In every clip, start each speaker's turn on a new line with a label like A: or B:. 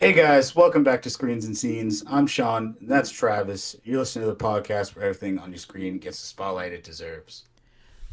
A: Hey guys, welcome back to Screens and Scenes. I'm Shawn, and that's Travis. You're listening to the podcast where everything on your screen gets the spotlight it deserves.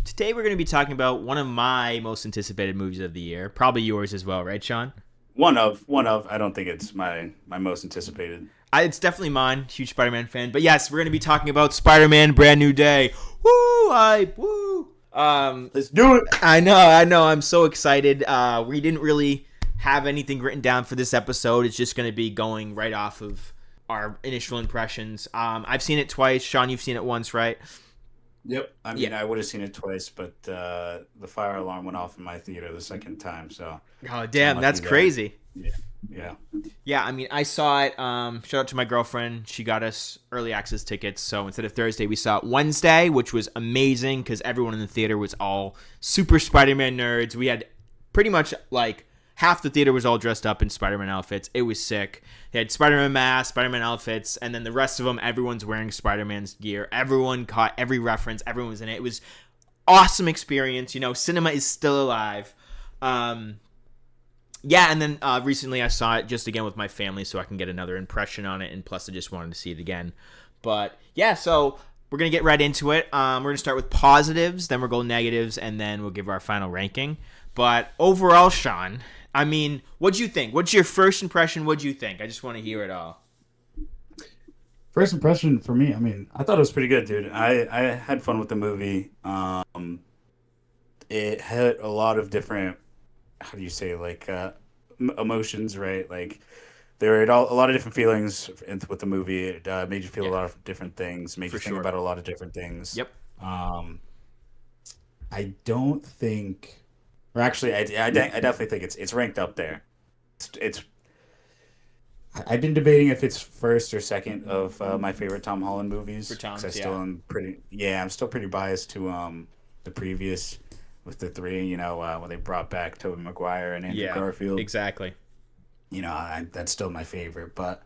B: Today we're going to be talking about one of my most anticipated movies of the year. Probably yours as well, right, Shawn?
A: One of. I don't think it's my most anticipated.
B: It's definitely mine. Huge Spider-Man fan. But yes, we're going to be talking about Spider-Man: Brand New Day. Woo! Hype! Woo!
A: Let's do it.
B: I know. I'm so excited. We didn't really have anything written down for this episode. It's just going to be going right off of our initial impressions. I've seen it twice. Shawn, you've seen it once, right?
A: Yep. I mean,
B: Yeah.
A: I would have seen it twice, but the fire alarm went off in my theater the second time, so
B: Oh,
A: I'm
B: damn,
A: lucky
B: that's
A: there.
B: crazy.
A: Yeah. Yeah.
B: Yeah, I mean, I saw it. Shout out to my girlfriend. She got us early access tickets. So instead of Thursday, we saw it Wednesday, which was amazing because everyone in the theater was all super Spider-Man nerds. We had pretty much like half the theater was all dressed up in Spider-Man outfits. It was sick. They had Spider-Man masks, Spider-Man outfits, and then the rest of them, everyone's wearing Spider-Man's gear. Everyone caught every reference. Everyone was in it. It was awesome experience. You know, cinema is still alive. Yeah, and then recently I saw it just again with my family so I can get another impression on it, and plus I just wanted to see it again. But yeah, so we're going to get right into it. We're going to start with positives, then we'll go negatives, and then we'll give our final ranking. But overall, Shawn, I mean, what'd you think? What's your first impression? What'd you think? I just want to hear it all.
A: First impression for me, I mean, I thought it was pretty good, dude. I had fun with the movie. It had a lot of different, how do you say, like emotions, right? Like there were a lot of different feelings with the movie. It made you feel a
B: Yeah,
A: lot of different things, made
B: for
A: you think
B: sure.
A: about a lot of different things.
B: Yep.
A: Um, I don't think, or actually, I definitely think it's ranked up there. It's I've been debating if it's first or second of my favorite Tom Holland
B: For
A: movies because I
B: Tom's,
A: still
B: yeah.
A: am pretty, yeah, I'm still pretty biased to the previous with the three, when they brought back Tobey Maguire and Andrew
B: Yeah,
A: Garfield.
B: exactly.
A: That's still my favorite, but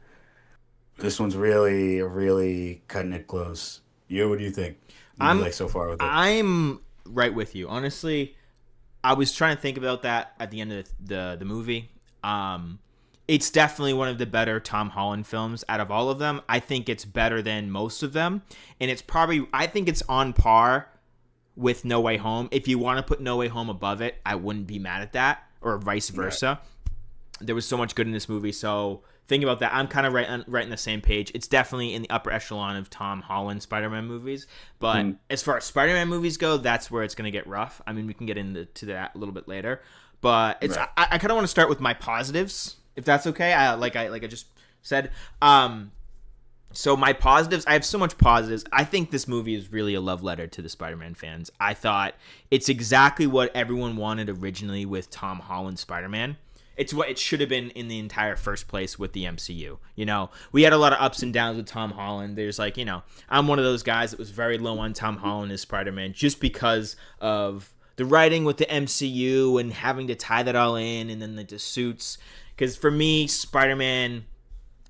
A: this one's really, really cutting it close. You, what do you think? What do you
B: I'm
A: like so far with it?
B: I'm right with you. Honestly, I was trying to think about that at the end of the movie. Um, it's definitely one of the better Tom Holland films out of all of them. I think it's better than most of them, and I think it's on par with No Way Home. If you want to put No Way Home above it, I wouldn't be mad at that, or vice
A: Right.
B: versa. There was so much good in this movie, so thinking about that, I'm kind of right in the same page. It's definitely in the upper echelon of Tom Holland Spider-Man movies, but
A: Hmm.
B: as far as Spider-Man movies go, that's where it's going to get rough. I mean, we can get into that a little bit later, but it's
A: Right.
B: I kind of want to start with my positives, if that's okay. Like I just said. So my positives, I have so much positives. I think this movie is really a love letter to the Spider-Man fans. I thought it's exactly what everyone wanted originally with Tom Holland Spider-Man. It's what it should have been in the entire first place with the MCU. You know, we had a lot of ups and downs with Tom Holland. There's like, I'm one of those guys that was very low on Tom Holland as Spider-Man just because of the writing with the MCU and having to tie that all in, and then the suits. Because for me, Spider-Man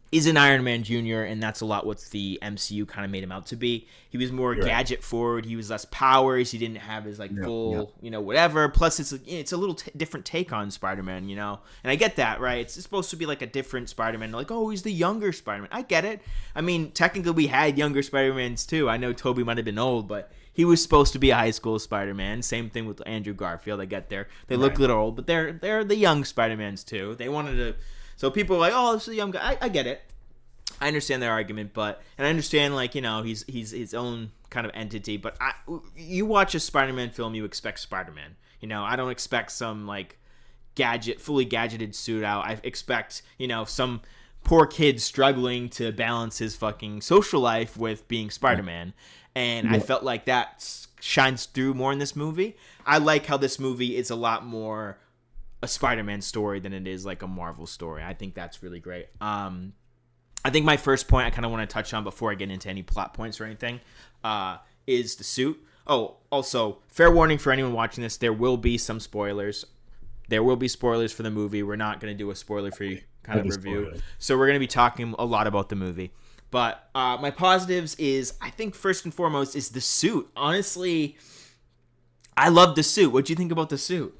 B: is an Iron Man Jr., and that's a lot what the MCU kind of made him out to be. He was more
A: You're right.
B: gadget forward. He was less powers. He didn't have his like
A: Yeah. Yeah.
B: full, whatever. Plus, it's a little different take on Spider-Man, and I get that, right? It's supposed to be like a different Spider-Man. Like, oh, he's the younger Spider-Man. I get it. I mean, technically, we had younger Spider-Mans too. I know Tobey might have been old, but he was supposed to be a high school Spider-Man. Same thing with Andrew Garfield. I get there. They look
A: Right.
B: a little old, but they're the young Spider-Mans too. They wanted to. So people are like, oh, this is a young guy. I get it. I understand their argument, and I understand he's his own kind of entity. But you watch a Spider-Man film, you expect Spider-Man. I don't expect some like fully gadgeted suit out. I expect some poor kid struggling to balance his fucking social life with being Spider-Man, and I
A: Yeah.
B: felt like that shines through more in this movie. I like how this movie is a lot more a Spider-Man story than it is like a Marvel story. I think that's really great. I think my first point I kind of want to touch on before I get into any plot points or anything is the suit. Oh, also, fair warning for anyone watching this, there will be some spoilers. There will be spoilers for the movie. We're not going to do a spoiler-free kind of
A: Heavy
B: review.
A: spoilers.
B: So we're going to be talking a lot about the movie. But my positives is, I think first and foremost, is the suit. Honestly, I love the suit. What do you think about the suit?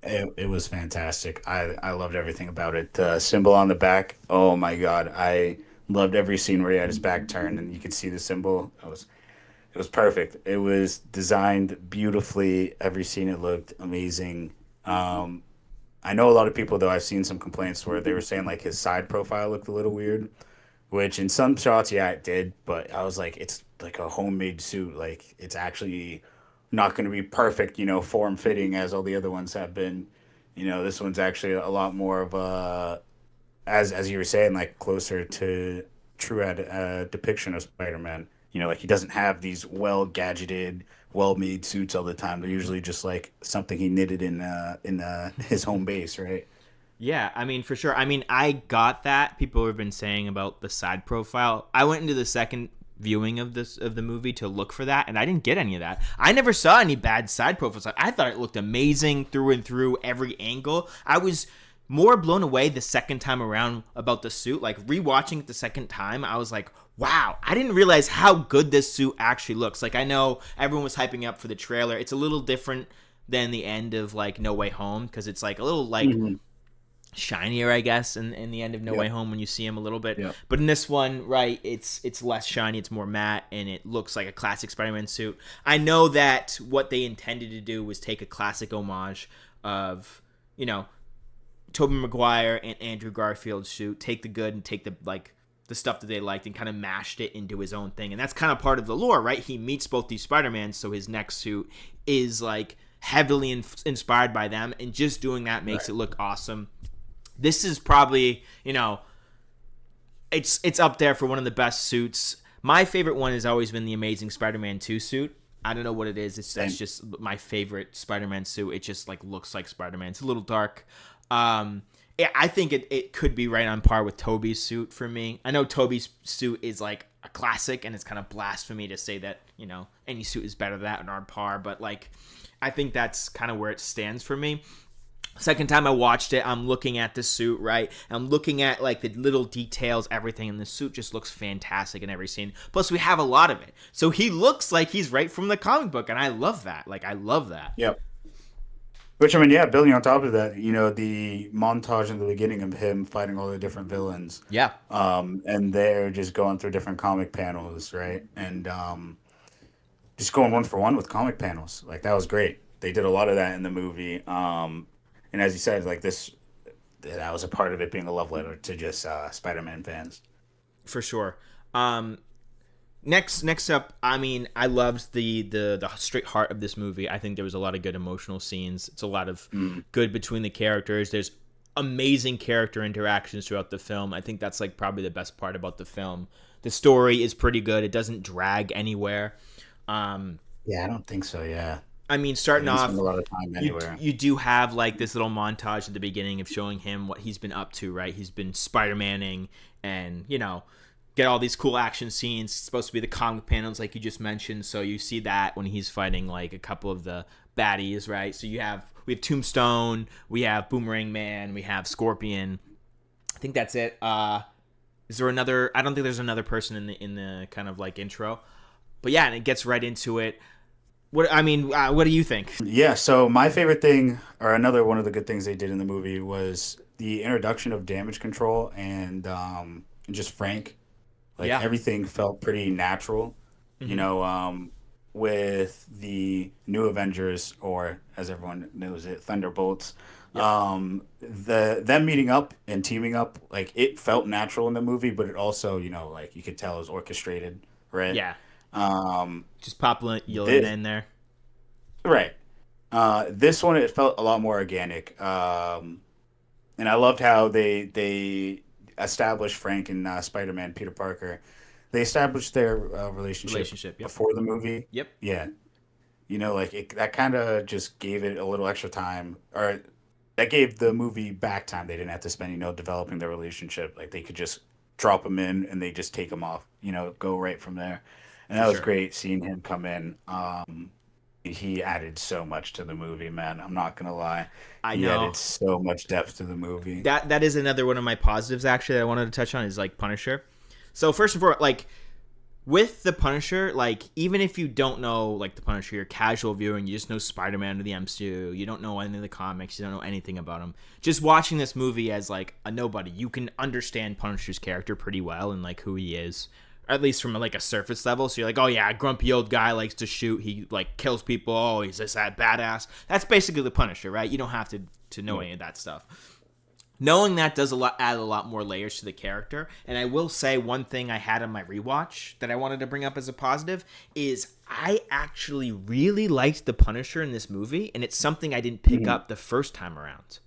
A: It was fantastic. I loved everything about it. The symbol on the back, oh my God. I loved every scene where he had his back turned and you could see the symbol. It was perfect. It was designed beautifully. Every scene it looked amazing. Um, I know a lot of people though. I've seen some complaints where they were saying like his side profile looked a little weird, which in some shots, yeah, it did. But I was like, it's like a homemade suit. Like it's actually not going to be perfect, form fitting as all the other ones have been. This one's actually a lot more of a, as you were saying, like closer to true depiction of Spider-Man. Like he doesn't have these well gadgeted, well made suits all the time. They're usually just like something he knitted in his home base, right?
B: Yeah, I mean, for sure. I mean, I got that. People have been saying about the side profile. I went into the second viewing of the movie to look for that, and I didn't get any of that. I never saw any bad side profiles. I thought it looked amazing through and through, every angle. I was more blown away the second time around about the suit. Like rewatching it the second time, I was like, wow, I didn't realize how good this suit actually looks. Like I know everyone was hyping up for the trailer. It's a little different than the end of like No Way Home because it's like a little like
A: Mm-hmm.
B: shinier, I guess, in the end of No Way
A: Yep.
B: Home when you see him a little bit.
A: Yep.
B: But in this one, right, it's less shiny, it's more matte, and it looks like a classic Spider-Man suit. I know that what they intended to do was take a classic homage of, Tobey Maguire and Andrew Garfield's suit, take the good and take the stuff that they liked and kind of mashed it into his own thing. And that's kind of part of the lore, right? He meets both these Spider-Mans, so his next suit is like heavily inspired by them, and just doing that makes
A: Right.
B: it look awesome. This is probably, it's up there for one of the best suits. My favorite one has always been the Amazing Spider-Man 2 suit. I don't know what it is. That's
A: Same.
B: just my favorite Spider-Man suit. It just like looks like Spider-Man. It's a little dark. Yeah, I think it could be right on par with Toby's suit for me. I know Toby's suit is like a classic, and it's kind of blasphemy to say that any suit is better than that and on par. But like, I think that's kind of where it stands for me. Second time I watched it, I'm looking at the suit, right? I'm looking at like the little details, everything, and the suit just looks fantastic in every scene. Plus, we have a lot of it, so he looks like he's right from the comic book, and I love that. Like, I love that.
A: Yep. Which I mean, yeah, building on top of that, the montage in the beginning of him fighting all the different villains,
B: Yeah,
A: and they're just going through different comic panels, right? And just going one for one with comic panels, like that was great. They did a lot of that in the movie, and as you said, like that was a part of it being a love letter to just Spider-Man fans.
B: for sure. Um, next up, I mean, I loved the straight heart of this movie. I think there was a lot of good emotional scenes. It's a lot of good between the characters. There's amazing character interactions throughout the film. I think that's like probably the best part about the film. The story is pretty good. It doesn't drag anywhere. Um,
A: Yeah, I don't think so. Yeah,
B: I mean,
A: they
B: starting
A: didn't spend
B: off,
A: a lot of time
B: you
A: anywhere.
B: you do have like this little montage at the beginning of showing him what he's been up to, right? He's been Spider-Manning and, get all these cool action scenes. It's supposed to be the comic panels like you just mentioned. So you see that when he's fighting like a couple of the baddies, right? So we have Tombstone, we have Boomerang Man, we have Scorpion. I think that's it. Is there another? I don't think there's another person in the kind of like intro. But yeah, and it gets right into it. What do you think?
A: Yeah, so my favorite thing, or another one of the good things they did in the movie, was the introduction of damage control and just Frank. Like
B: Yeah.
A: everything felt pretty natural, you
B: Hmm.
A: know, with the new Avengers, or as everyone knows it, Thunderbolts.
B: Yep.
A: Them meeting up and teaming up, like it felt natural in the movie, but it also, like you could tell it was orchestrated, right?
B: Yeah.
A: Um,
B: Just pop Yelena
A: this,
B: in there.
A: right. This one it felt a lot more organic, and I loved how they established Frank and Spider-Man Peter Parker. They established their relationship
B: Relationship. Yep.
A: before the movie.
B: Yep.
A: Yeah, like that kind of just gave it a little extra time, or that gave the movie back time. They didn't have to spend developing their relationship. Like they could just drop him in and they just take him off. Go right from there. And
B: For
A: that was
B: sure.
A: great seeing him come in. He added so much to the movie, man. I'm not gonna lie.
B: I
A: He
B: know.
A: added so much depth to the movie.
B: That is another one of my positives actually that I wanted to touch on is like Punisher. So first of all, like with the Punisher, like, even if you don't know, like, the Punisher, you're casual viewing, you just know Spider-Man or the MCU, you don't know any of the comics, you don't know anything about him. Just watching this movie as, like, a nobody, you can understand Punisher's character pretty well and, like, who he is. At least from, like, a surface level. So you're like, oh, yeah, a grumpy old guy likes to shoot. He, like, kills people. Oh, he's just that badass. That's basically the Punisher, right? You don't have to know any of that stuff. Knowing that does add a lot more layers to the character. And I will say one thing I had on my rewatch that I wanted to bring up as a positive is I actually really liked the Punisher in this movie, and it's something I didn't pick up the first time around.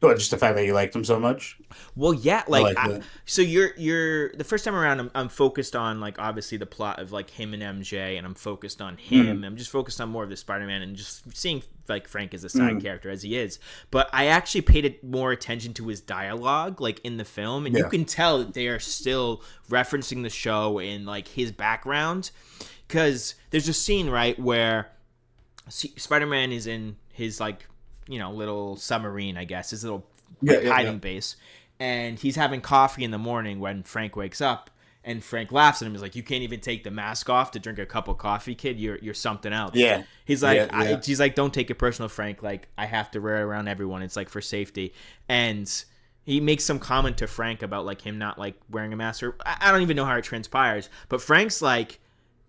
A: Oh, just the fact that you liked him so much.
B: Well, yeah,
A: I
B: like
A: like that.
B: so you're the first time around. I'm focused on like obviously the plot of like him and MJ, and I'm focused on him. I'm just focused on more of the Spider-Man and just seeing like Frank as a side character as he is. But I actually paid more attention to his dialogue, like in the film, and you can tell that they are still referencing the show and like his background, because there's a scene right where Spider-Man is in his like little submarine, I guess, his little hiding base. And he's having coffee in the morning when Frank wakes up, and Frank laughs at him. He's like, "You can't even take the mask off to drink a cup of coffee, kid. You're something else."
A: Yeah.
B: He's like, he's like, "Don't take it personal, Frank. Like, I have to wear it around everyone. It's like for safety." And he makes some comment to Frank about like him not like wearing a mask. Or I don't even know how it transpires. But Frank's like,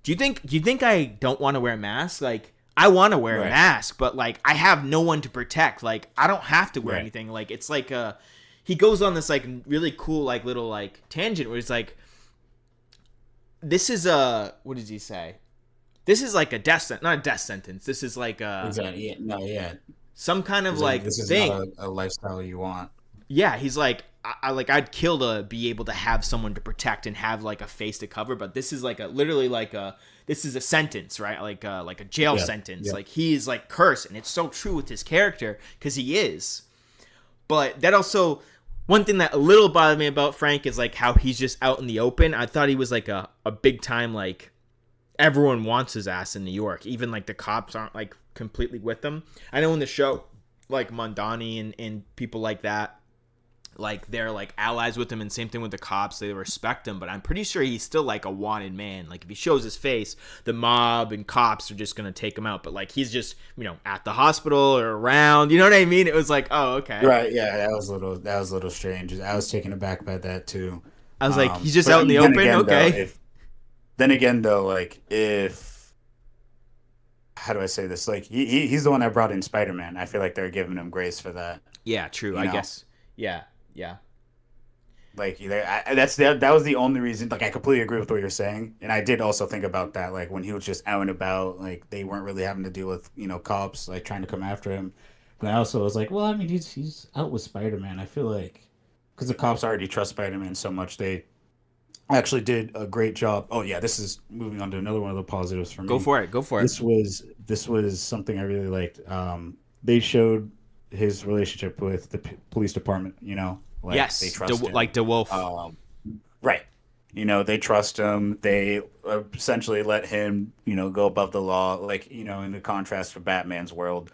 B: "Do you think I don't want to wear a mask? Like, I want to wear a mask, but like I have no one to protect. Like I don't have to wear anything." Like it's like he goes on this like really cool like little like tangent where he's like, "This is a what does he say? This is like a not a death sentence. This is like
A: Exactly. Yeah.
B: some kind of
A: He's
B: like
A: this is
B: thing."
A: not a lifestyle you want.
B: Yeah, he's like, I'd kill to be able to have someone to protect and have like a face to cover, but this is like this is a sentence, right? Like a jail sentence.
A: Yeah.
B: Like he's like cursed, and it's so true with his character because he is. But that also, one thing that a little bothered me about Frank is like how he's just out in the open. I thought he was like a big time, like everyone wants his ass in New York. Even like the cops aren't like completely with him. I know in the show, like Mondani and people like that, like they're like allies with him, and same thing with the cops, they respect him, but I'm pretty sure he's still like a wanted man. Like if he shows his face, the mob and cops are just gonna take him out, but like he's just at the hospital or around, you know what I mean? It was like, oh, okay,
A: Right. Yeah, that was a little strange. I was taken aback by that too.
B: I was like, he's just out in the open. Okay.
A: Then again though, like if how do I say this, like he's the one that brought in Spider-Man. I feel like they're giving him grace for that.
B: Yeah, true. I guess. Yeah.
A: Like that was the only reason. Like I completely agree with what you're saying, and I did also think about that. Like when he was just out and about, like they weren't really having to deal with cops like trying to come after him. But I also was like, well, I mean, he's out with Spider-Man. I feel like because the cops already trust Spider-Man so much, they actually did a great job. Oh yeah, this is moving on to another one of the positives for me.
B: Go for it.
A: This was something I really liked. They showed his relationship with the police department. Like
B: yes,
A: they trust him.
B: like DeWolf.
A: Right. They trust him. They essentially let him, go above the law. Like, in the contrast for Batman's world,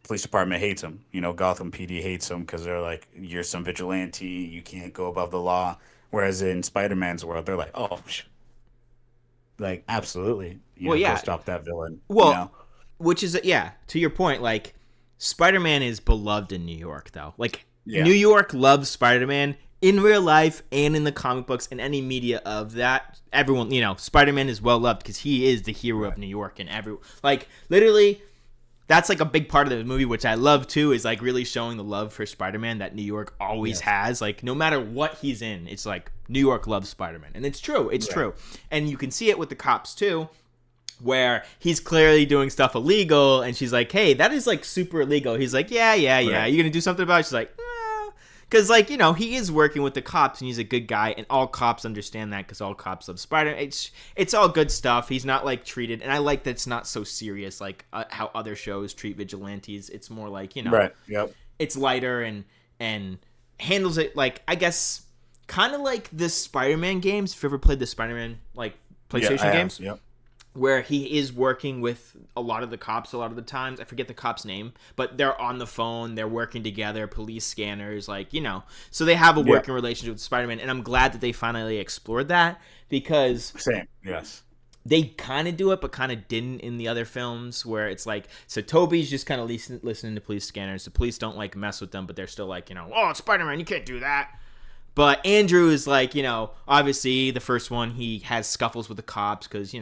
A: police department hates him. Gotham PD hates him because they're like, you're some vigilante. You can't go above the law. Whereas in Spider-Man's world, they're like, oh, like, absolutely. Go stop that villain.
B: Well, which is, to your point, like, Spider-Man is beloved in New York, though. Like, New York loves Spider-Man in real life and in the comic books and any media of that. Everyone, Spider-Man is well loved because he is the hero of New York, and literally, that's like a big part of the movie, which I love too, is like really showing the love for Spider-Man that New York always has. Like no matter what he's in, it's like New York loves Spider-Man, and it's true. It's true, and you can see it with the cops too, where he's clearly doing stuff illegal, and she's like, "Hey, that is like super illegal." He's like, "Yeah. Right. You gonna do something about it?" She's like, because, like, he is working with the cops, and he's a good guy, and all cops understand that because all cops love Spider-Man. It's all good stuff. He's not, like, treated, and I like that it's not so serious, like, how other shows treat vigilantes. It's more like,
A: right, yep.
B: It's lighter and handles it, like, I guess, kind of like the Spider-Man games. If you ever played the Spider-Man, like, PlayStation games.
A: Yep.
B: where he is working with a lot of the cops a lot of the times. I forget the cop's name, but they're on the phone, they're working together, police scanners, like, so they have a
A: Yeah.
B: working relationship with Spider-Man, and I'm glad that they finally explored that, because
A: Same. Yes.
B: they kind of do it, but kind of didn't in the other films, where it's like, so Toby's just kind of listening to police scanners. The police don't like mess with them, but they're still like, oh, it's Spider-Man, you can't do that. But Andrew is like, obviously the first one, he has scuffles with the cops because,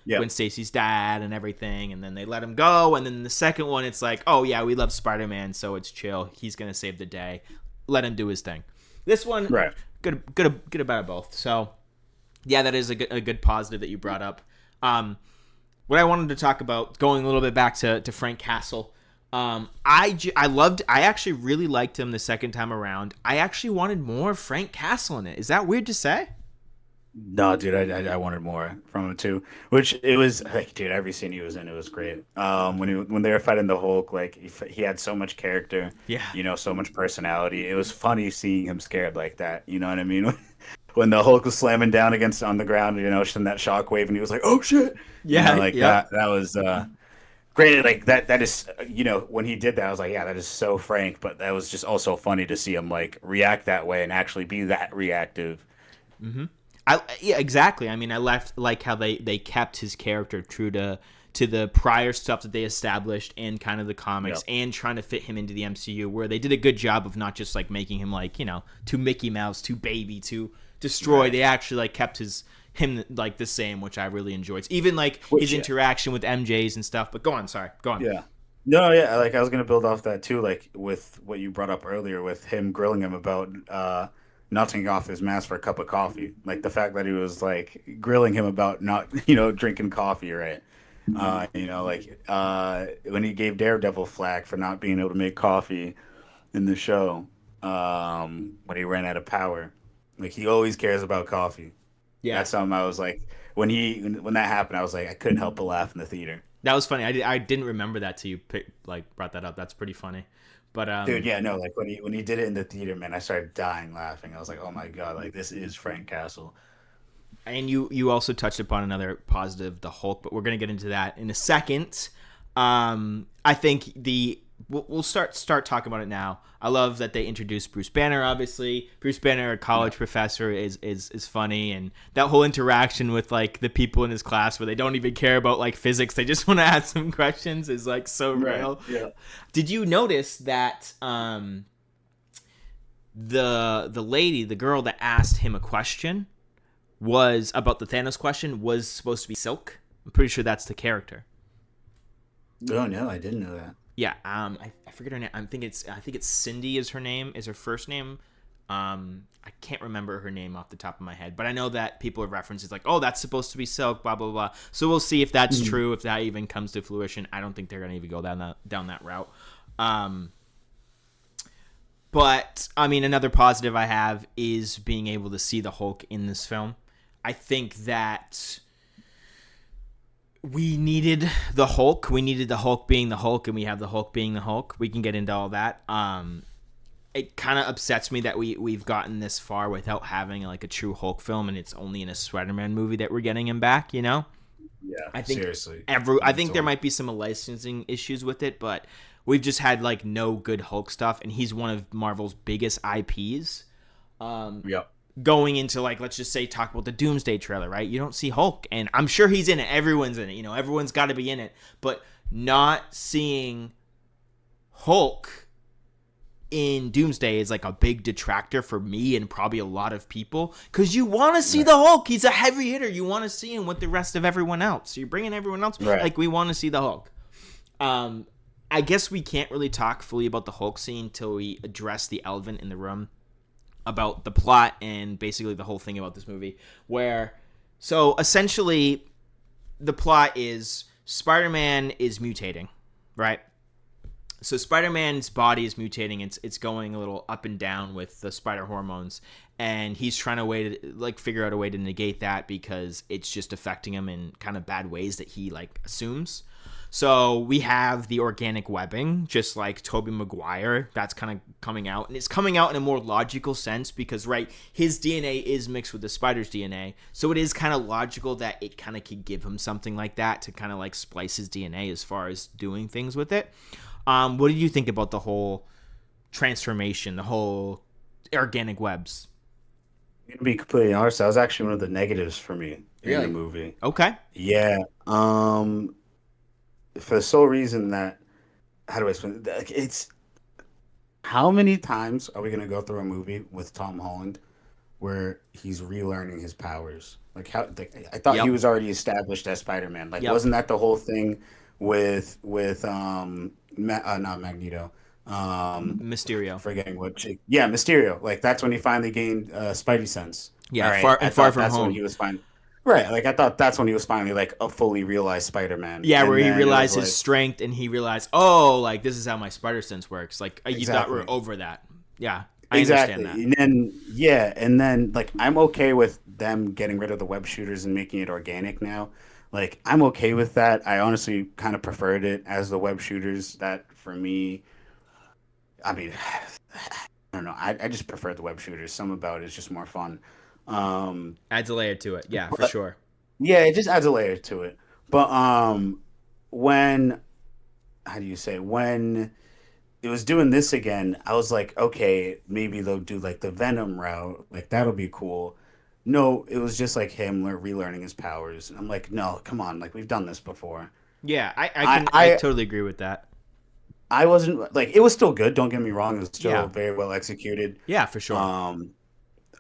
A: Yep.
B: Gwen Stacy's dad and everything, and then they let him go. And then the second one, it's like, oh yeah, we love Spider-Man, so it's chill. He's gonna save the day. Let him do his thing. This one,
A: Right.
B: good about it both. So yeah, that is a good positive that you brought up. What I wanted to talk about, going a little bit back to Frank Castle. I actually really liked him the second time around. I actually wanted more Frank Castle in it. Is that weird to say?
A: No, dude, I wanted more from him too. Which it was like, dude, every scene he was in, it was great. When they were fighting the Hulk, like he had so much character,
B: Yeah.
A: so much personality. It was funny seeing him scared like that. You know what I mean? When the Hulk was slamming down against on the ground, sending that shockwave, and he was like, "Oh shit!"
B: Yeah.
A: Like
B: Yep.
A: that was great. Like that is, when he did that, I was like, yeah, that is so Frank. But that was just also funny to see him like react that way and actually be that reactive.
B: Yeah, exactly. I mean, I like how they kept his character true to the prior stuff that they established and kind of the comics,
A: Yep.
B: and trying to fit him into the MCU, where they did a good job of not just like making him like, too Mickey Mouse, too baby, too destroy.
A: Right.
B: They actually like kept him like the same, which I really enjoyed. Even like his
A: Which, yeah.
B: interaction with MJ's and stuff. But go on, sorry, go on.
A: Yeah. No, yeah, like I was gonna build off that too, like with what you brought up earlier with him grilling him about not taking off his mask for a cup of coffee. Like the fact that he was like grilling him about not, drinking coffee, right? When he gave Daredevil flack for not being able to make coffee in the show, when he ran out of power. Like he always cares about coffee.
B: Yeah,
A: That's something I was like when that happened, I was like I couldn't help but laugh in the theater.
B: that was funny. I didn't remember that till you brought that up. That's pretty funny. But
A: Dude, yeah, no, like when he did it in the theater, man, I started dying laughing. I was like, "Oh my God, like this is Frank Castle."
B: And you also touched upon another positive, the Hulk, but we're gonna get into that in a second. I think we'll start talking about it now. I love that they introduced Bruce Banner. Obviously, Bruce Banner, a college professor, is funny, and that whole interaction with like the people in his class where they don't even care about like physics, they just want to ask some questions, is like so real.
A: Yeah.
B: Did you notice that the girl that asked him a question was about the Thanos question was supposed to be Silk? I'm pretty sure that's the character.
A: Oh no, I didn't know that.
B: Yeah, I forget her name. I think it's Cindy is her name, is her first name. I can't remember her name off the top of my head, but I know that people have references like, oh, that's supposed to be Silk, blah blah blah. So we'll see if that's true, if that even comes to fruition. I don't think they're gonna even go down that route. But I mean, another positive I have is being able to see the Hulk in this film. I think that we needed the Hulk. We needed the Hulk being the Hulk, and we have the Hulk being the Hulk. We can get into all that. It kind of upsets me that we've gotten this far without having like a true Hulk film, and it's only in a Spider-Man movie that we're getting him back.
A: Yeah,
B: I think
A: seriously.
B: I think there might be some licensing issues with it, but we've just had like no good Hulk stuff, and he's one of Marvel's biggest IPs.
A: Yep.
B: Going into like, let's just say, talk about the Doomsday trailer, right? You don't see Hulk, and I'm sure he's in it. Everyone's in it. Everyone's got to be in it. But not seeing Hulk in Doomsday is like a big detractor for me and probably a lot of people, because you want to see the Hulk. He's a heavy hitter. You want to see him with the rest of everyone else. So you're bringing everyone else.
A: Right.
B: Like, we want to see the Hulk. I guess we can't really talk fully about the Hulk scene until we address the elephant in the room about the plot and basically the whole thing about this movie, so essentially the plot is Spider-Man is mutating, right? So Spider-Man's body is mutating. It's going a little up and down with the spider hormones, and he's trying to figure out a way to negate that because it's just affecting him in kind of bad ways that he like assumes. So we have the organic webbing, just like Tobey Maguire. That's kind of coming out. And it's coming out in a more logical sense because, right, his DNA is mixed with the spider's DNA. So it is kind of logical that it kind of could give him something like that to kind of like splice his DNA as far as doing things with it. What did you think about the whole transformation, the whole organic webs?
A: To be completely honest, that was actually one of the negatives for me in the
B: Really?
A: movie.
B: Okay.
A: Yeah. For the sole reason that, how do I explain it? Like, it's how many times are we gonna go through a movie with Tom Holland where he's relearning his powers? Like how like, I thought he
B: Yep.
A: was already established as Spider-Man. Like
B: Yep.
A: wasn't that the whole thing with not Magneto.
B: Mysterio.
A: Forgetting yeah, Mysterio. Like that's when he finally gained Spidey sense. All
B: Yeah.
A: right,
B: Far
A: I
B: and Far
A: thought
B: From
A: that's when
B: Home.
A: he was fine. Right, like I thought that's when he was finally like a fully realized Spider-Man.
B: Yeah, where
A: And
B: he
A: then it was
B: realized his
A: like
B: strength and he realized, oh, like this is how my spider sense works. Like you thought we're
A: exactly.
B: over that. Yeah, I understand that.
A: Exactly. And then yeah, and then like I'm okay with them getting rid of the web shooters and making it organic now. Like I'm okay with that. I honestly kind of preferred it as the web shooters. That for me, I mean, I don't know. I just prefer the web shooters. Some about it is just more fun. Um,
B: Adds a layer to it. Yeah, for
A: but
B: sure.
A: yeah, it just adds a layer to it. But when how do you say when it was doing this again, I was like, okay, maybe they'll do like the Venom route. Like that'll be cool. No, it was just like him relearning his powers. And I'm like, no, come on, like we've done this before.
B: Yeah,
A: I
B: I
A: I
B: totally agree with that.
A: I wasn't like it was still good. Don't get me wrong, it was still
B: Yeah,
A: very well executed.
B: yeah, for sure.
A: Um,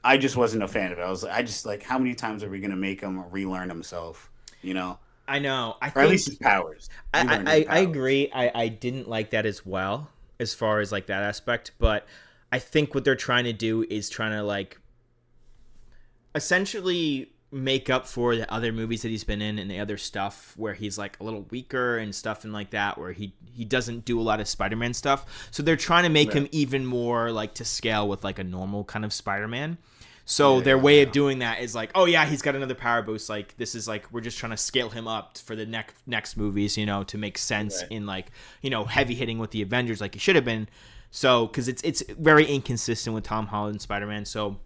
A: I just wasn't a fan of it. I just like how many times are we gonna make him relearn himself? You know,
B: I know. I
A: or at least
B: think
A: his powers. Relearn his
B: I
A: powers.
B: agree. I didn't like that as well, as far as like that aspect. But I think what they're trying to do is trying to like essentially make up for the other movies that he's been in and the other stuff where he's like a little weaker and stuff and like that where he doesn't do a lot of Spider-Man stuff. So they're trying to make
A: Right.
B: him even more like to scale with like a normal kind of Spider-Man. So
A: Yeah,
B: their
A: yeah,
B: way of
A: yeah.
B: doing that is like, oh yeah, he's got another power boost. Like this is like we're just trying to scale him up for the next movies, you know, to make sense
A: Right.
B: in like, you know, heavy hitting with the Avengers like he should have been. So because it's very inconsistent with Tom Holland Spider-Man. So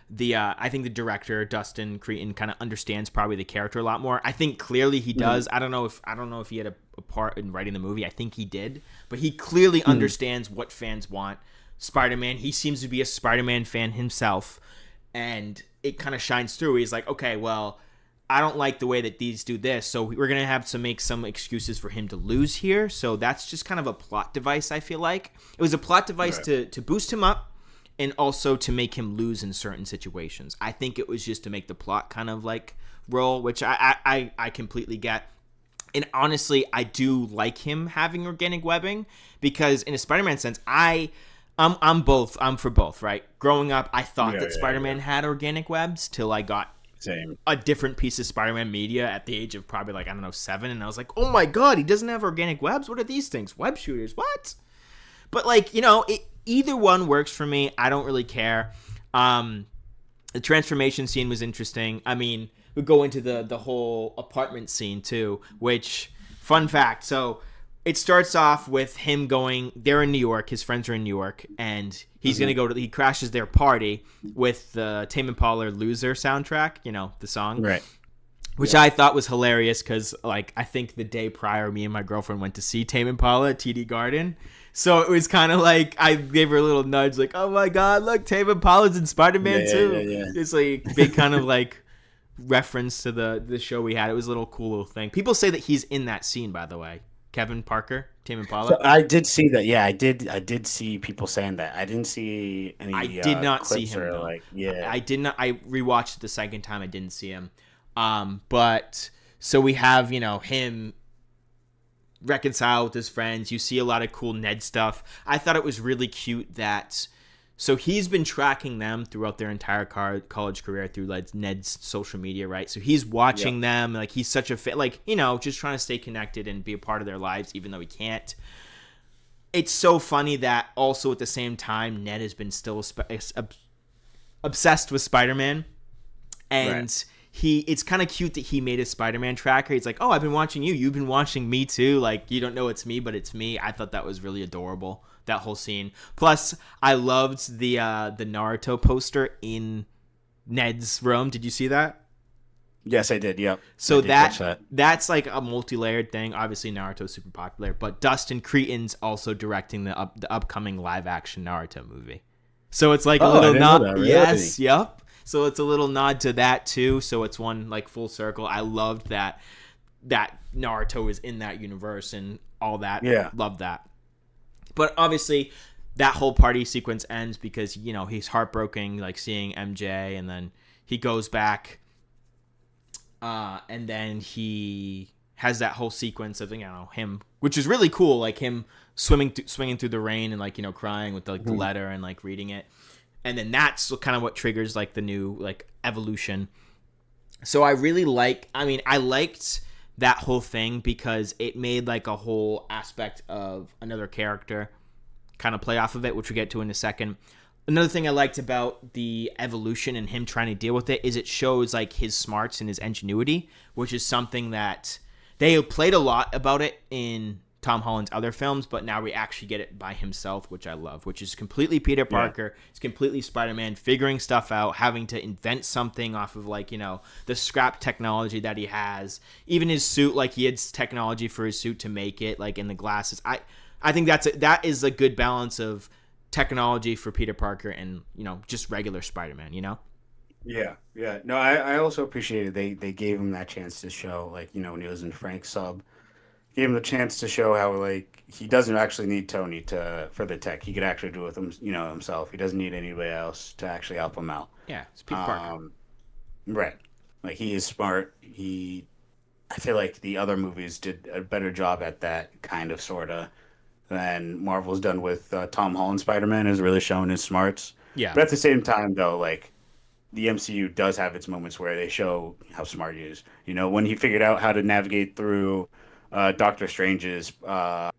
B: the I think the director Dustin Creighton kind of understands probably the character a lot more. I think clearly he
A: Mhm.
B: does. I don't know if he had a part in writing the movie. I think he did, but he clearly
A: Mhm.
B: understands what fans want. Spider-Man. He seems to be a Spider-Man fan himself, and it kind of shines through. He's like, okay, well, I don't like the way that these do this, so we're gonna have to make some excuses for him to lose here. So that's just kind of a plot device. I feel like it was a plot device
A: Right.
B: to boost him up and also to make him lose in certain situations. I think it was just to make the plot kind of like roll, which I completely get. And honestly, I do like him having organic webbing because in a Spider-Man sense, I'm both. I'm for both, right? Growing up, I thought
A: Yeah,
B: that
A: yeah, yeah.
B: Spider-Man had organic webs till I got
A: Same.
B: a different piece of Spider-Man media at the age of probably like I don't know 7, and I was like, oh my god, he doesn't have organic webs. What are these things? Web shooters? What? But like either one works for me. I don't really care. The transformation scene was interesting. I mean, we go into the whole apartment scene too, which fun fact. So it starts off with him going. They're in New York. His friends are in New York, and he's gonna
A: Mhm.
B: go to. He crashes their party with the Tame Impala "Loser" soundtrack. You know the song,
A: Right.
B: which
A: Yeah.
B: I thought was hilarious because like I think the day prior, me and my girlfriend went to see Tame Impala at TD Garden. So it was kind of like I gave her a little nudge, like, "Oh my God, look, Tame Impala's in Spider
A: Yeah,
B: Man
A: yeah, yeah,
B: too."
A: yeah.
B: It's like big kind of like reference to the show we had. It was a little cool little thing. People say that he's in that scene, by the way. Kevin Parker, Tame
A: So
B: Impala.
A: I did see that. Yeah, I did see people saying that. I didn't see
B: I
A: any
B: did not see
A: clips
B: him
A: or
B: though.
A: like yeah.
B: I did not. I rewatched it the second time. I didn't see him. But so we have him reconcile with his friends. You see a lot of cool Ned stuff. I thought it was really cute that. So he's been tracking them throughout their entire college career through like Ned's social media, right? So he's watching
A: Yep.
B: them. Like he's such a fit, like just trying to stay connected and be a part of their lives, even though he can't. It's so funny that also at the same time, Ned has been still obsessed with Spider-Man,
A: Right.
B: and it's kind of cute that he made a Spider-Man tracker. He's like, oh, I've been watching you. You've been watching me too. Like, you don't know it's me, but it's me. I thought that was really adorable, that whole scene. Plus, I loved the Naruto poster in Ned's room. Did you see that?
A: Yes, I did. Yep. I
B: So
A: did catch that.
B: that's like a multi-layered thing. Obviously, Naruto's super popular, but Dustin Creighton's also directing the upcoming live-action Naruto movie. So it's like a
A: Oh, I
B: little
A: didn't know
B: nod.
A: that, really?
B: Yes, yep. So it's a little nod to that too. So it's one like full circle. I loved that Naruto is in that universe and all that.
A: Yeah.
B: Loved that. But obviously, that whole party sequence ends because he's heartbroken, like seeing MJ, and then he goes back. And then he has that whole sequence of him, which is really cool, like him swinging through the rain and like crying with like the letter and like reading it, and then that's kind of what triggers like the new like evolution. So I liked that whole thing because it made like a whole aspect of another character kind of play off of it, which we'll get to in a second. Another thing I liked about the evolution and him trying to deal with it is it shows like his smarts and his ingenuity, which is something that they played a lot about it in Tom Holland's other films, but now we actually get it by himself, which I love, which is completely Peter Parker. Yeah. It's completely Spider-Man figuring stuff out, having to invent something off of like, the scrap technology that he has. Even his suit, like he had technology for his suit to make it, like in the glasses. I think that is a good balance of technology for Peter Parker and just regular Spider-Man.
A: Yeah, yeah. No, I also appreciated they gave him that chance to show, like, when he was in Frank's sub, gave him the chance to show how like he doesn't actually need Tony for the tech. He could actually do it with himself. He doesn't need anybody else to actually help him out.
B: Yeah, it's Peter Parker.
A: Right. Like he is smart. I feel like the other movies did a better job at that kind of sorta than Marvel's done with Tom Holland Spider-Man, is really showing his smarts.
B: Yeah.
A: But at the same time, though, like the MCU does have its moments where they show how smart he is. When he figured out how to navigate through Doctor Strange's, I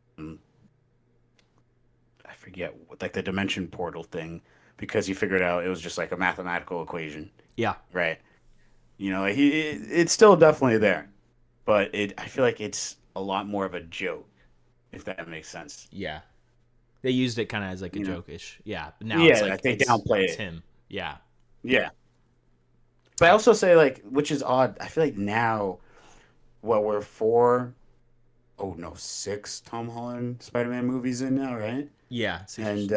A: forget, like the dimension portal thing, because he figured out it was just like a mathematical equation.
B: Yeah.
A: Right. It's still definitely there, but I feel like it's a lot more of a joke, if that makes sense.
B: Yeah. They used it kind of as like a joke-ish. Yeah. But now
A: yeah,
B: it's like
A: they downplay
B: it's
A: it.
B: him. Yeah.
A: Yeah. But I also say, like, which is odd, I feel like now, we're 6 Tom Holland Spider-Man movies in now, right?
B: Yeah.
A: And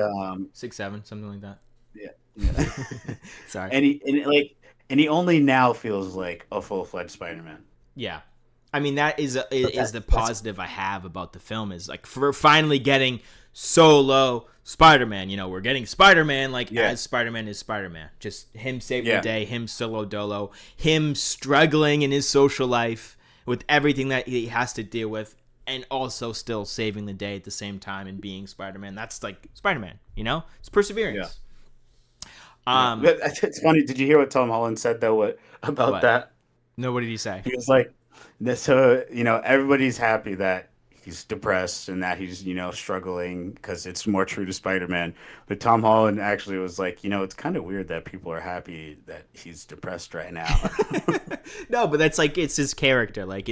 B: 6, 7, something like that.
A: yeah, yeah.
B: Sorry.
A: And he only now feels like a full-fledged Spider-Man.
B: Yeah. I mean, that is the positive I have about the film, is like for finally getting solo Spider-Man. We're getting Spider-Man as Spider-Man is Spider-Man. Just him saving the day, him solo dolo, him struggling in his social life with everything that he has to deal with, and also still saving the day at the same time and being Spider-Man. That's like Spider-Man, It's perseverance.
A: Yeah. It's funny. Did you hear what Tom Holland said though? About that?
B: No, what did he say?
A: He was like, so everybody's happy that he's depressed and that he's struggling because it's more true to Spider-Man. But Tom Holland actually was like, it's kind of weird that people are happy that he's depressed right now.
B: No, but that's like, it's his character. Like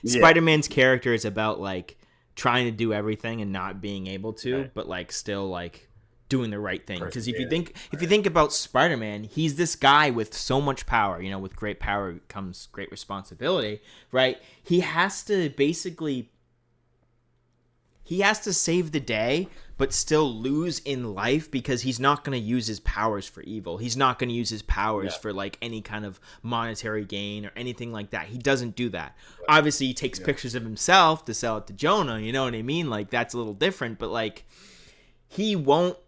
B: Spider-Man's character is about like trying to do everything and not being able to, but like still like doing the right thing. Because if you think about Spider-Man, he's this guy with so much power. With great power comes great responsibility, right? He has to save the day, but still lose in life because he's not going to use his powers for evil. He's not going to use his powers for like any kind of monetary gain or anything like that. He doesn't do that. Obviously, he takes pictures of himself to sell it to Jonah. You know what I mean? Like that's a little different, but like he won't.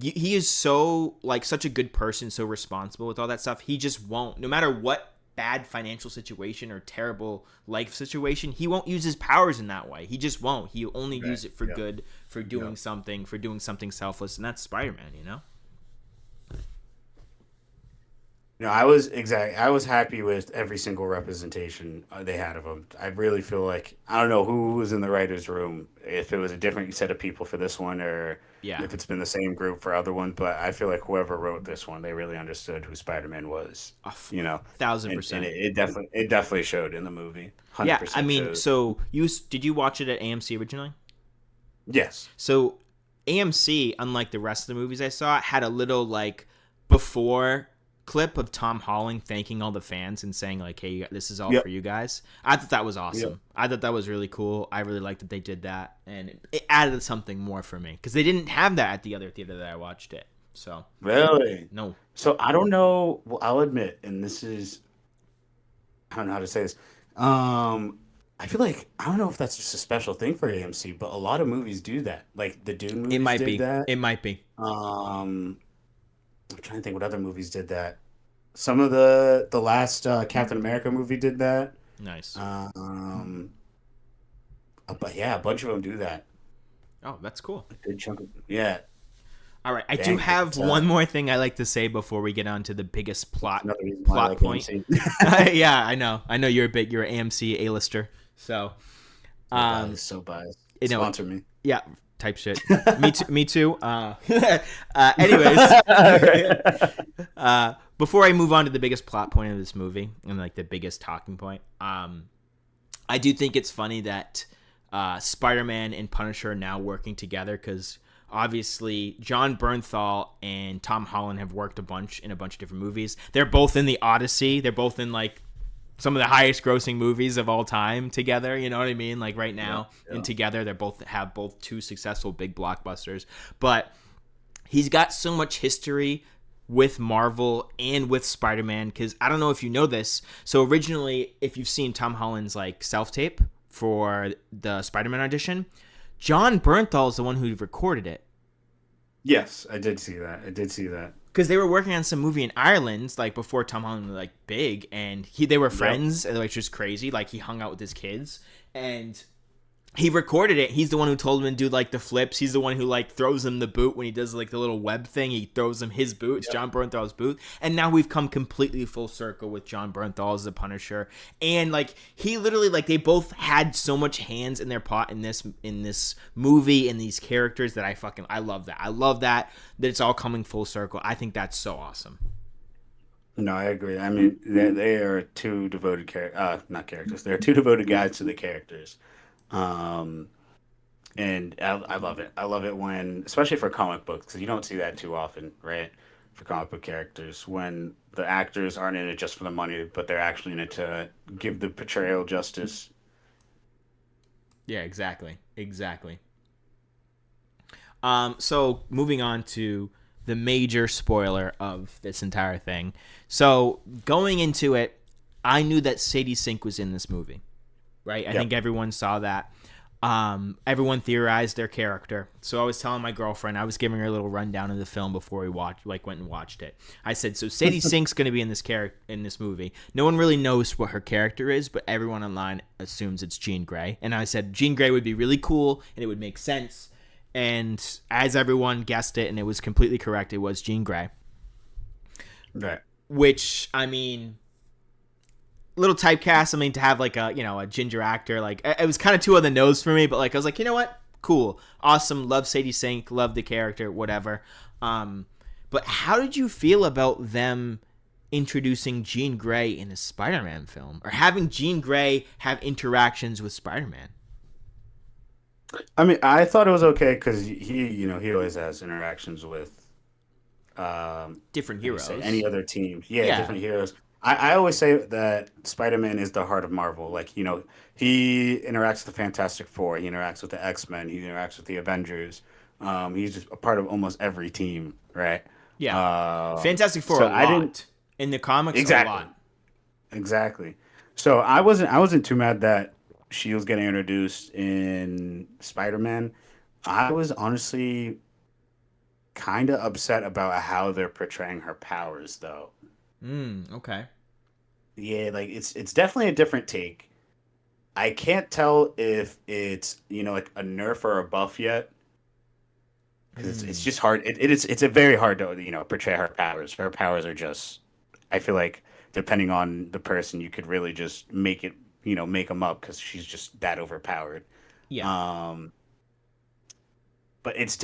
B: He is so like such a good person, so responsible with all that stuff. He just won't, no matter what bad financial situation or terrible life situation, he won't use his powers in that way. He just won't. He'll only use it for good, for doing something selfless, and that's Spider-Man,
A: No, I was happy with every single representation they had of him. I really feel like I don't know who was in the writers' room, if it was a different set of people for this one, or
B: Yeah.
A: if it's been the same group for other ones. But I feel like whoever wrote this one, they really understood who Spider-Man was,
B: A
A: you know,
B: thousand
A: and
B: percent.
A: it definitely showed in the movie.
B: Yeah, I
A: 100%
B: mean,
A: showed.
B: so did you watch it at AMC originally?
A: Yes.
B: So AMC, unlike the rest of the movies I saw, had a little like before clip of Tom Holland thanking all the fans and saying like, "Hey, this is all
A: Yep.
B: for you guys." I thought that was
A: Yep.
B: awesome. I thought that was really cool. I really liked that they did that, and it added something more for me because they didn't have that at the other theater that I watched it. So
A: Really.
B: no,
A: So I don't know. Well, I'll admit, and this is I don't know how to say this. Um, I feel like I don't know if that's just a special thing for AMC, but a lot of movies do that. Like the Dune
B: it
A: movies
B: might
A: did
B: be.
A: that.
B: It might be
A: Um, I'm trying to think what other movies did that. Some of the last Captain America movie did that.
B: nice.
A: Um, but yeah, a bunch of them do that.
B: Oh, that's cool.
A: A good chunk of yeah.
B: All right, I do
A: Dang,
B: have one more thing I like to say before we get on to the biggest
A: that's
B: plot
A: another reason why I
B: plot
A: like
B: point.
A: AMC.
B: Yeah, I know. I know you're an AMC A-lister. So,
A: So
B: um,
A: biased, so biased.
B: you know,
A: Sponsor me.
B: yeah, type shit. Me too. Me too. Anyways, before I move on to the biggest plot point of this movie and like the biggest talking point, I do think it's funny that Spider-Man and Punisher are now working together because obviously John Bernthal and Tom Holland have worked a bunch in a bunch of different movies. They're both in the Odyssey. They're both in like some of the highest grossing movies of all time together. You know what I mean? Like right
A: Yeah,
B: now,
A: yeah.
B: and together they're both have both two successful big blockbusters. But he's got so much history with Marvel and with Spider-Man because I don't know if you know this. So originally, if you've seen Tom Holland's like self-tape for the Spider-Man audition, John Bernthal is the one who recorded it
A: Yes, I did see that. I did see that.
B: because they were working on some movie in Ireland like before Tom Holland was like big, and they were
A: Yep.
B: friends, which was crazy. Like he hung out with his kids and he recorded it. He's the one who told him to do like the flips. He's the one who like throws him the boot when he does like the little web thing. He throws him his boot. It's
A: Yep.
B: John Bernthal's boot. And now we've come completely full circle with John Bernthal as the Punisher. And like he literally like they both had so much hands in their pot in this movie in these characters that I love that. I love that it's all coming full circle. I think that's so awesome.
A: No, I agree. I mean, they are two devoted not characters. They're two devoted guys to the characters. Um, and I love it. I love it when, especially for comic books, because you don't see that too often, right? For comic book characters, when the actors aren't in it just for the money, but they're actually in it to give the portrayal justice.
B: Yeah, exactly. Exactly. So moving on to the major spoiler of this entire thing. So going into it, I knew that Sadie Sink was in this movie, right? I
A: Yep.
B: think everyone saw that. Everyone theorized their character. So I was telling my girlfriend, I was giving her a little rundown of the film before we went and watched it. I said, so Sadie Sink's going to be in this movie. No one really knows what her character is, but everyone online assumes it's Jean Grey. And I said Jean Grey would be really cool and it would make sense. And as everyone guessed it, and it was completely correct, it was Jean Grey.
A: Right.
B: Which, I mean, little typecast. I mean, to have like a ginger actor, like it was kind of too on the nose for me. But like I was like, you know what, cool, awesome, love Sadie Sink, love the character, whatever. But how did you feel about them introducing Jean Grey in a Spider-Man film, or having Jean Grey have interactions with Spider-Man?
A: I mean, I thought it was okay because he always has interactions with
B: Different
A: how do you say,
B: heroes.
A: any other team. Yeah,
B: Yeah,
A: different heroes. I always say that Spider-Man is the heart of Marvel. Like, he interacts with the Fantastic Four, he interacts with the X-Men, he interacts with the Avengers. He's just a part of almost every team, right?
B: yeah.
A: Um,
B: Fantastic Four a
A: so I didn't
B: lot in the comics, a
A: exactly,
B: lot.
A: exactly. So I wasn't too mad that she was getting introduced in Spider-Man. I was honestly kind of upset about how they're portraying her powers, though.
B: Okay.
A: Yeah, like it's definitely a different take. I can't tell if it's like a nerf or a buff yet because it's
B: Mm.
A: just hard. It's a very hard to portray her powers. Her powers are just I feel like depending on the person, you could really just make it, make them up because she's just that overpowered.
B: Yeah.
A: Um, but it's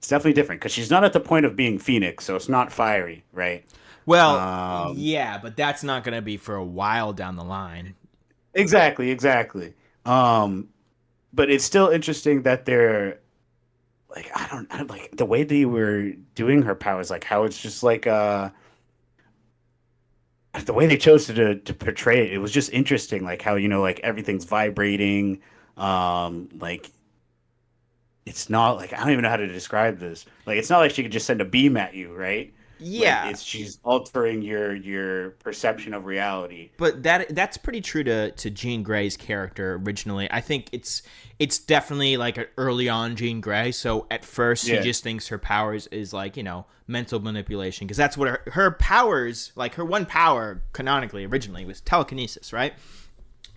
A: definitely different because she's not at the point of being Phoenix, so it's not fiery, right?
B: Well,
A: Um,
B: yeah, but that's not going to be for a while down the line.
A: exactly. Um, but it's still interesting that they're like I don't like the way they were doing her powers, like how it's just like the way they chose to portray it. It was just interesting, like how like everything's vibrating, like it's not like I don't even know how to describe this. Like it's not like she could just send a beam at you, right? Like
B: Yeah,
A: it's she's altering your perception of reality.
B: but that's pretty true to Jean Grey's character originally. I think it's definitely like an early on Jean Grey. So at first he
A: Yeah,
B: just thinks her powers is like mental manipulation because that's what her powers, like her one power canonically originally was telekinesis, right?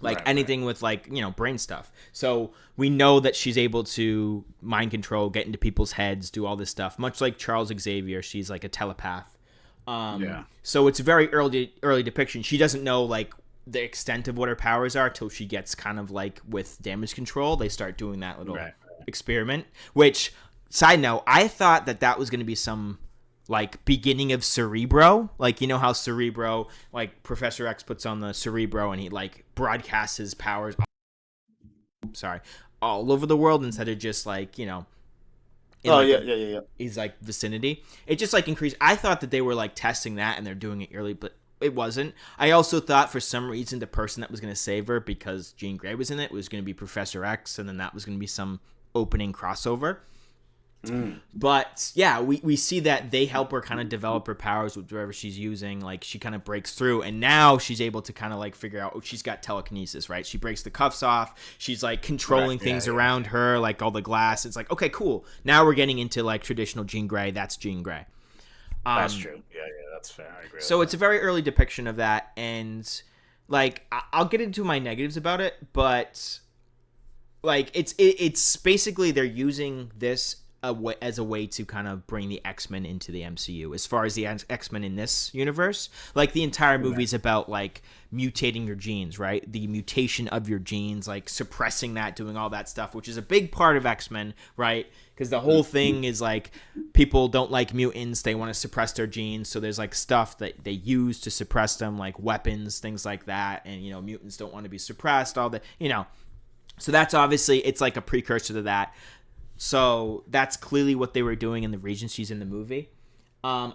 B: Like
A: right.
B: anything with like brain stuff. So we know that she's able to mind control, get into people's heads, do all this stuff. Much like Charles Xavier, she's like a telepath.
A: Yeah,
B: So it's a very early depiction. She doesn't know like the extent of what her powers are till she gets kind of like with damage control. They start doing that little
A: right.
B: experiment. Which, side note, I thought that was going to be some like beginning of Cerebro. Like how Cerebro, like Professor X puts on the Cerebro and he like broadcasts his powers. Sorry, all over the world instead of just like in
A: Oh
B: like
A: yeah,
B: a
A: yeah, yeah, yeah.
B: his like vicinity. It just like increased. I thought that they were like testing that and they're doing it early, but it wasn't. I also thought for some reason the person that was going to save her because Jean Grey was in it was going to be Professor X, and then that was going to be some opening crossover.
A: Mm,
B: But yeah, we see that they help her kind of develop her powers with whatever she's using. Like she kind of breaks through, and now she's able to kind of like figure out. Oh, she's got telekinesis, right? She breaks the cuffs off. She's like
A: right.
B: controlling
A: Yeah,
B: things
A: yeah.
B: around her, like all the glass. It's like okay, cool. Now we're getting into like traditional Jean Grey. That's Jean Grey.
A: That's
B: Um,
A: true. Yeah, yeah, that's fair. I agree with
B: so it's
A: that.
B: a very early depiction of that, and like I'll get into my negatives about it, but like it's basically they're using this as a way to kind of bring the X-Men into the MCU as far as the X-Men in this universe. Like the entire movie
A: Right.
B: is about like mutating your genes, right? The mutation of your genes, like suppressing that, doing all that stuff, which is a big part of X-Men, right? Because the whole thing is like people don't like mutants, they want to suppress their genes, so there's like stuff that they use to suppress them, like weapons, things like that, and mutants don't want to be suppressed, all the so that's obviously it's like a precursor to that. So that's clearly what they were doing in the region she's in the movie.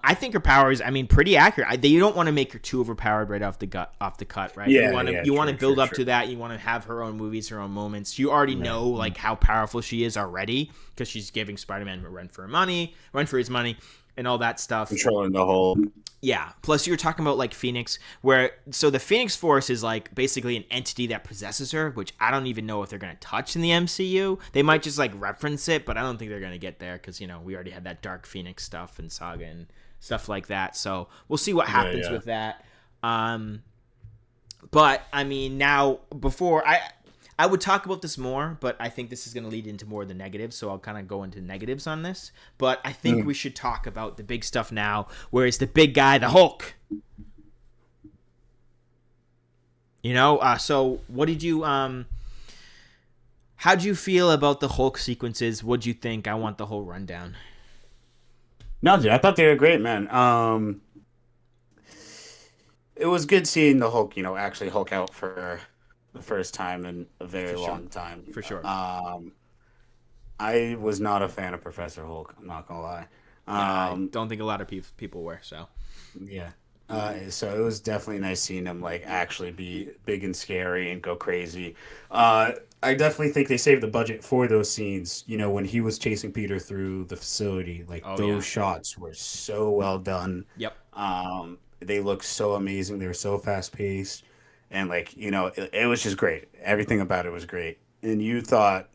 B: I think her powers, I mean, pretty accurate. You don't want to make her too overpowered right off the cut, right? You
A: Yeah,
B: want to
A: yeah.
B: you want to
A: True,
B: build
A: true,
B: up
A: true.
B: to that. You want to have her own movies, her own moments. You already
A: Right.
B: know like how powerful she is already because she's giving Spider-Man a run for his money, and all that stuff.
A: Controlling the whole.
B: Yeah. Plus, you were talking about like Phoenix, where so the Phoenix Force is like basically an entity that possesses her, which I don't even know if they're gonna touch in the MCU. They might just like reference it, but I don't think they're gonna get there because we already had that Dark Phoenix stuff and Saga and stuff like that. So we'll see what
A: Yeah,
B: happens
A: yeah.
B: with that. But I mean, now before I would talk about this more, but I think this is going to lead into more of the negatives, so I'll kind of go into negatives on this. But I think
A: Mm.
B: we should talk about the big stuff now, where it's the big guy, the Hulk. So what did you how'd you feel about the Hulk sequences? What'd you think? I want the whole rundown.
A: No, dude, I thought they were great, man. It was good seeing the Hulk, actually Hulk out for the first time in a very
B: For sure.
A: long time.
B: For sure.
A: I was not a fan of Professor Hulk. I'm not gonna lie.
B: Yeah, I
A: Um,
B: don't think a lot of people were, so.
A: yeah. So it was definitely nice seeing him like actually be big and scary and go crazy. I definitely think they saved the budget for those scenes. When he was chasing Peter through the facility, like
B: Oh yeah.
A: those shots were so well done.
B: Yep.
A: They looked so amazing. They were so fast paced, and like it was just great. Everything about it was great. And you thought,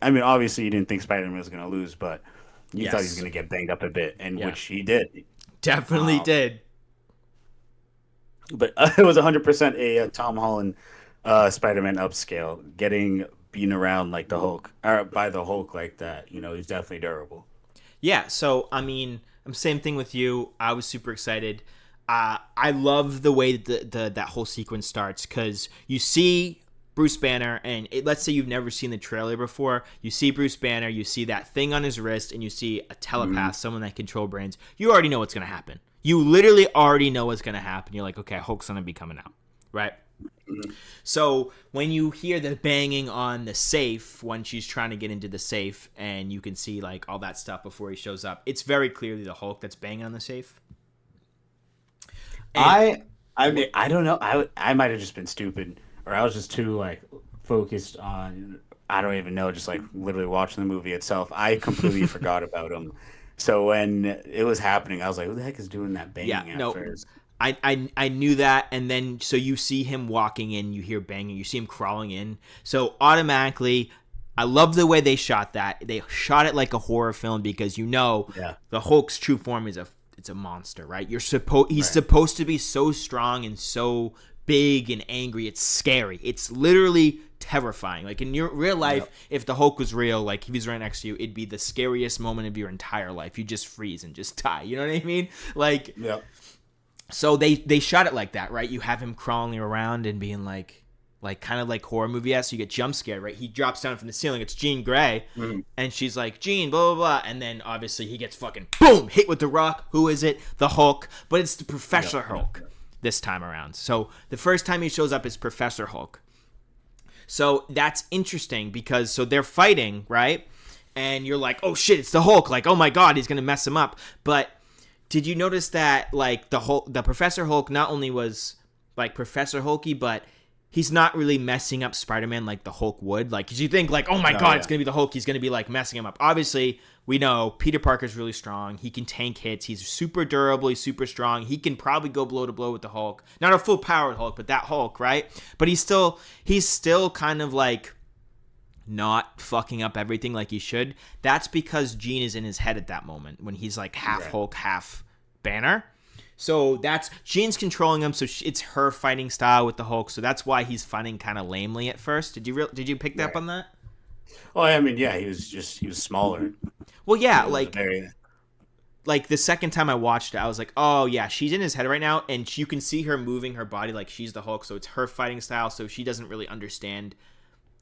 A: I mean, obviously you didn't think Spider Man was going to lose, but you thought he was
B: Yes.
A: going to get banged up a bit, and
B: Yeah.
A: which he did.
B: Definitely
A: Um,
B: did.
A: but it was 100% a Tom Holland Spider-Man upscale, getting beaten around like the Hulk or by the Hulk like that. He's definitely durable.
B: Yeah, so I mean, same thing with you. I was super excited. I love the way that whole sequence starts, because you see Bruce Banner, and let's say you've never seen the trailer before. You see Bruce Banner, you see that thing on his wrist, and you see a telepath, someone that control brains. You already know what's going to happen. You literally already know what's going to happen. You're like, okay, Hulk's going to be coming out, right? So when you hear the banging on the safe when she's trying to get into the safe, and you can see like all that stuff before he shows up, it's very clearly the Hulk that's banging on the safe.
A: And I don't know. I might have just been stupid, or I was just too like focused on, I don't even know, just like literally watching the movie itself. I completely forgot about him. So when it was happening, I was like, "Who the heck is doing that banging at first?"
B: I knew that, and then so you see him walking in, you hear banging, you see him crawling in. So automatically, I love the way they shot that. They shot it like a horror film, because the Hulk's true form is it's a monster, right? He's supposed to be so strong and so big and angry. It's scary. It's literally terrifying. Like in your real life, if the Hulk was real, like if he was right next to you, it'd be the scariest moment of your entire life. You just freeze and just die. You know what I mean? Like, so they shot it like that, right? You have him crawling around and being like kind of like horror movie-esque. You get jump scared, right? He drops down from the ceiling. It's Jean Grey, and she's like, Jean, blah, blah, blah. And then obviously he gets fucking boom, hit with the rock. Who is it? The Hulk. But it's the Professor Hulk this time around. So the first time he shows up is Professor Hulk. So that's interesting, because so they're fighting, right? And you're like, oh shit, it's the Hulk. Like, oh my God, he's going to mess him up. But did you notice that like the Professor Hulk not only was like Professor Hulky, but he's not really messing up Spider-Man like the Hulk would. Like, cause you think like, oh my God, it's going to be the Hulk. He's going to be like messing him up. Obviously, we know Peter Parker's really strong. He can tank hits. He's super durable. He's super strong. He can probably go blow to blow with the Hulk. Not a full powered Hulk, but that Hulk, right? But he's still kind of like not fucking up everything like he should. That's because Jean is in his head at that moment when he's like half Hulk, half Banner. So that's Jean's controlling him. So it's her fighting style with the Hulk. So that's why he's fighting kind of lamely at first. Did you pick up on that?
A: Well, I mean, yeah, he was smaller.
B: Well, yeah, like the second time I watched it, I was like, oh yeah, she's in his head right now, and you can see her moving her body like she's the Hulk. So it's her fighting style. So she doesn't really understand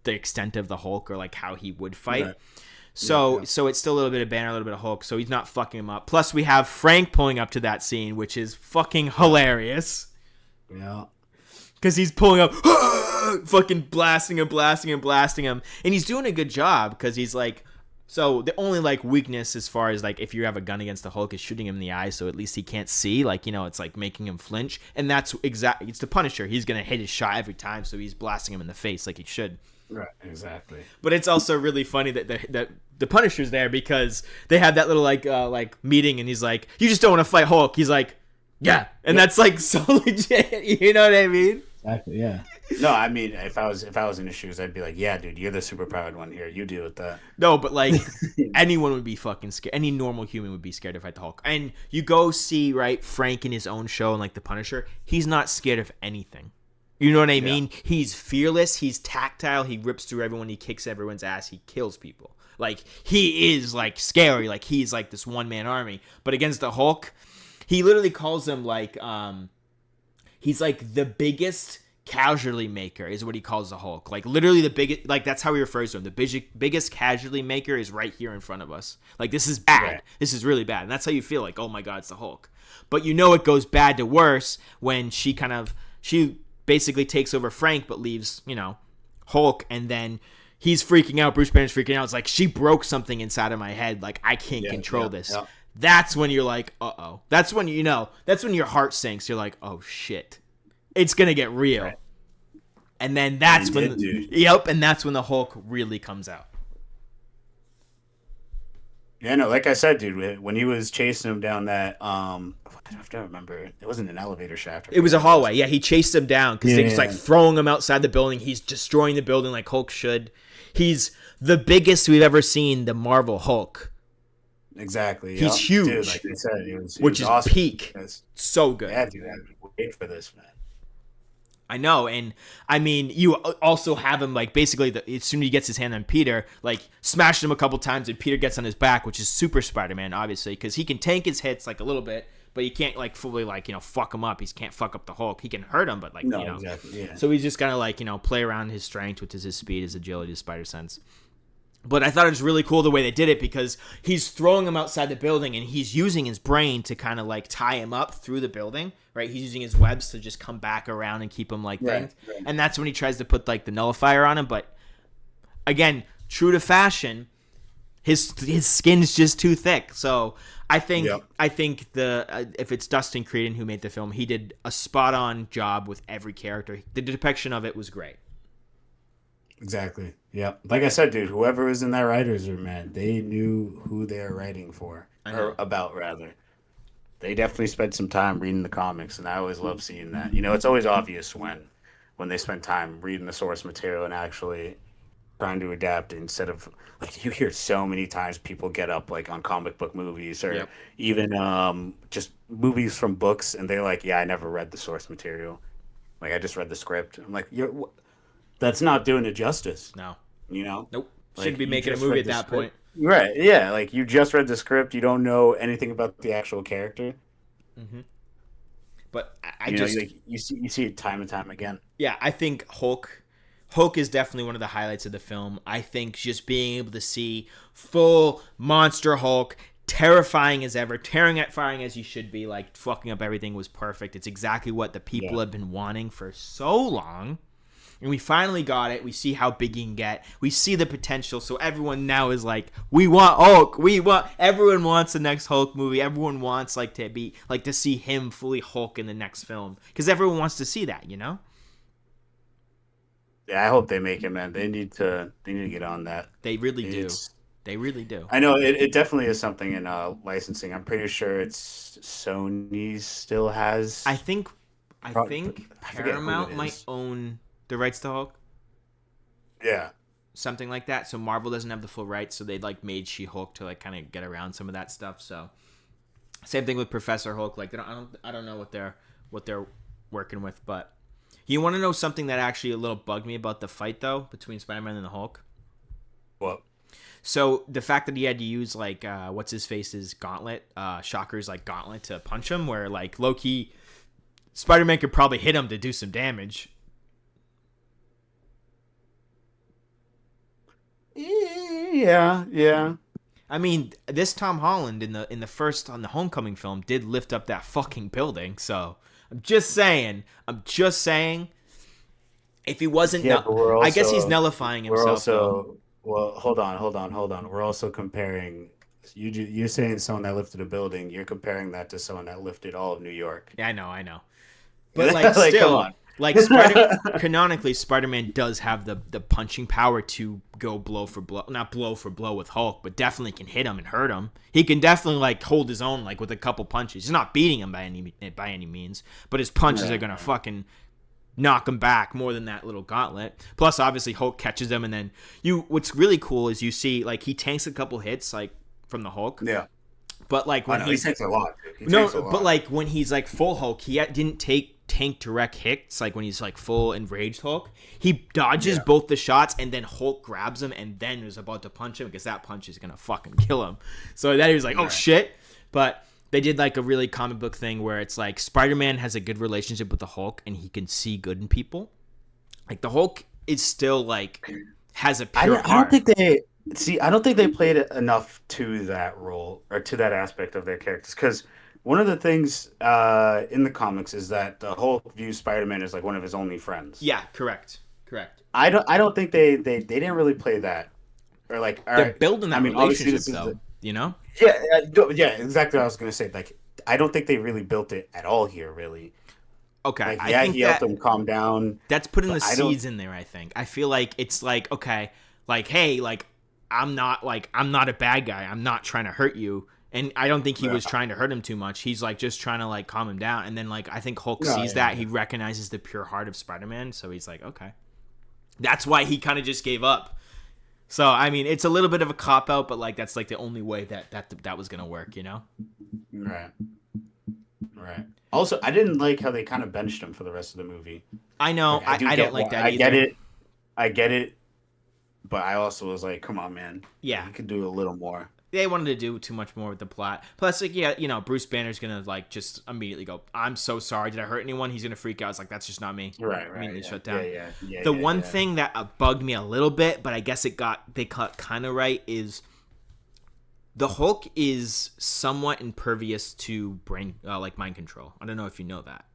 B: the extent of the Hulk or like how he would fight. Right. So it's still a little bit of Banner, a little bit of Hulk. So he's not fucking him up. Plus we have Frank pulling up to that scene, which is fucking hilarious.
A: Yeah.
B: Because he's pulling up, fucking blasting him. And he's doing a good job, because he's like, so the only like weakness as far as like if you have a gun against the Hulk is shooting him in the eye, so at least he can't see. Like, you know, it's like making him flinch. And that's exactly, it's the Punisher. He's going to hit his shot every time, so he's blasting him in the face like he should.
A: Right, exactly.
B: But it's also really funny that the Punisher's there, because they have that little like meeting, and he's like, "You just don't want to fight Hulk." He's like, "Yeah," and that's like so legit. You know what I mean?
A: Exactly. Yeah. No, I mean, if I was in his shoes, I'd be like, "Yeah, dude, you're the superpowered one here. You deal with that."
B: No, but like anyone would be fucking scared. Any normal human would be scared to fight the Hulk. And you go see Frank in his own show and like the Punisher. He's not scared of anything. You know what I mean? He's fearless. He's tactile. He rips through everyone. He kicks everyone's ass. He kills people. Like, he is, like, scary. Like, he's, like, this one-man army. But against the Hulk, he literally calls him, like, he's, like, the biggest casualty maker is what he calls the Hulk. Like, literally the biggest, like, that's how he refers to him. The biggest casualty maker is right here in front of us. Like, this is bad. Right. This is really bad. And that's how you feel, like, oh, my God, it's the Hulk. But you know it goes bad to worse when she basically takes over Frank, but leaves, you know, Hulk, and then he's freaking out. Bruce Banner's freaking out. It's like, she broke something inside of my head. Like, I can't control this. Yeah. That's when you're like, uh-oh. That's when that's when your heart sinks. You're like, oh shit, it's gonna get real. Right. And then that's when the Hulk really comes out.
A: Yeah, no, like I said, dude, when he was chasing him down that, I have to remember, it wasn't an elevator shaft.
B: It was a hallway. Yeah, he chased him down because they just like throwing him outside the building. He's destroying the building like Hulk should. He's the biggest we've ever seen the Marvel Hulk.
A: Exactly.
B: He's huge.
A: Dude, like I said,
B: which is
A: awesome.
B: peak. So good.
A: Yeah, dude, I wait for this, man.
B: I know, and I mean, you also have him like basically as soon as he gets his hand on Peter, like smashed him a couple times, and Peter gets on his back, which is super Spider-Man, obviously, because he can tank his hits like a little bit, but you can't like fully like fuck him up. He can't fuck up the Hulk. He can hurt him, but like
A: No, exactly. Yeah.
B: So he's just gonna like play around his strength, which is his speed, his agility, his spider sense. But I thought it was really cool the way they did it because he's throwing him outside the building and he's using his brain to kind of like tie him up through the building, right? He's using his webs to just come back around and keep him like things. Right. And that's when he tries to put like the nullifier on him. But again, true to fashion, his skin's just too thick. So I think if it's Dustin Creedon who made the film, he did a spot on job with every character. The depiction of it was great.
A: Exactly. Yep. Like I said, dude, whoever was in that writers' room, man, they knew who they're writing for, or about rather. They definitely spent some time reading the comics, and I always love seeing that. It's always obvious when they spend time reading the source material and actually trying to adapt instead of like you hear so many times people get up like on comic book movies or even just movies from books, and they're like, "Yeah, I never read the source material. Like, I just read the script." I'm like, that's not doing it justice.
B: No.
A: Nope.
B: Shouldn't be making a movie at that point.
A: Right. Yeah. Like you just read the script. You don't know anything about the actual character.
B: Mm-hmm. But
A: you see it time and time again.
B: Yeah, I think Hulk is definitely one of the highlights of the film. I think just being able to see full monster Hulk, terrifying as ever, firing as you should be, like fucking up everything was perfect. It's exactly what the people have been wanting for so long. And we finally got it. We see how big he can get. We see the potential. So everyone now is like, we want Hulk. Everyone wants the next Hulk movie. Everyone wants to see him fully Hulk in the next film. Because everyone wants to see that,
A: Yeah, I hope they make it, man. They need to get on that.
B: They really do. They really do.
A: I know it definitely is something in licensing. I'm pretty sure it's Sony still has.
B: I think Paramount might own the rights to Hulk.
A: Yeah.
B: Something like that. So Marvel doesn't have the full rights, so they like made She-Hulk to like kind of get around some of that stuff. So same thing with Professor Hulk. Like I don't know what they're working with, but you want to know something that actually a little bugged me about the fight though between Spider-Man and the Hulk?
A: What?
B: So the fact that he had to use like what's his face's gauntlet, Shocker's like gauntlet to punch him, where like low-key Spider-Man could probably hit him to do some damage.
A: Yeah.
B: I mean, this Tom Holland in the first on the Homecoming film did lift up that fucking building. So I'm just saying. If he wasn't, I guess he's nullifying himself.
A: Well, hold on. We're also comparing. You're saying someone that lifted a building. You're comparing that to someone that lifted all of New York.
B: Yeah, I know. But like, still, come on. Like canonically, Spider-Man does have the punching power to go blow for blow, not blow for blow with Hulk, but definitely can hit him and hurt him. He can definitely like hold his own like with a couple punches. He's not beating him by any means, but his punches are gonna fucking knock him back more than that little gauntlet. Plus, obviously, Hulk catches him, and then what's really cool is you see like he tanks a couple hits like from the Hulk.
A: Yeah.
B: But like when
A: he takes a lot.
B: But like when he's like full Hulk, he didn't tank direct hits. Like when he's like full enraged Hulk, he dodges both the shots, and then Hulk grabs him, and then is about to punch him because that punch is gonna fucking kill him. So then he was like, "Oh shit!" But they did like a really comic book thing where it's like Spider-Man has a good relationship with the Hulk, and he can see good in people. Like the Hulk is still like has a pure heart.
A: I don't think they played it enough to that role or to that aspect of their characters, because one of the things in the comics is that the Hulk views Spider-Man as like one of his only friends.
B: Yeah, correct.
A: I don't think they didn't really play that, or like
B: they're building that relationship though.
A: Yeah, exactly what I was gonna say. Like, I don't think they really built it at all here, really.
B: Okay,
A: like, I think he helped them calm down.
B: That's putting the seeds in there. I think. I feel like it's like, okay, like, hey, like I'm not a bad guy. I'm not trying to hurt you. And I don't think he was trying to hurt him too much. He's like just trying to like calm him down. And then like I think Hulk sees that. He recognizes the pure heart of Spider-Man. So he's like, okay. That's why he kind of just gave up. So I mean, it's a little bit of a cop out, but like that's like the only way that was gonna work, you know?
A: Right. Also, I didn't like how they kind of benched him for the rest of the movie.
B: I know. Like, I don't like that either.
A: I get it. But I also was like, come on, man.
B: Yeah.
A: You could do a little more.
B: they wanted to do too much more with the plot. Plus, like, yeah, Bruce Banner's gonna like just immediately go, "I'm so sorry. Did I hurt anyone?" He's gonna freak out. It's like that's just not me.
A: Right, right,
B: Immediately
A: yeah,
B: shut
A: yeah,
B: down.
A: yeah, yeah,
B: The
A: yeah,
B: one
A: yeah.
B: thing that bugged me a little bit, but I guess they cut kind of right, is the Hulk is somewhat impervious to brain like mind control. I don't know if you know that.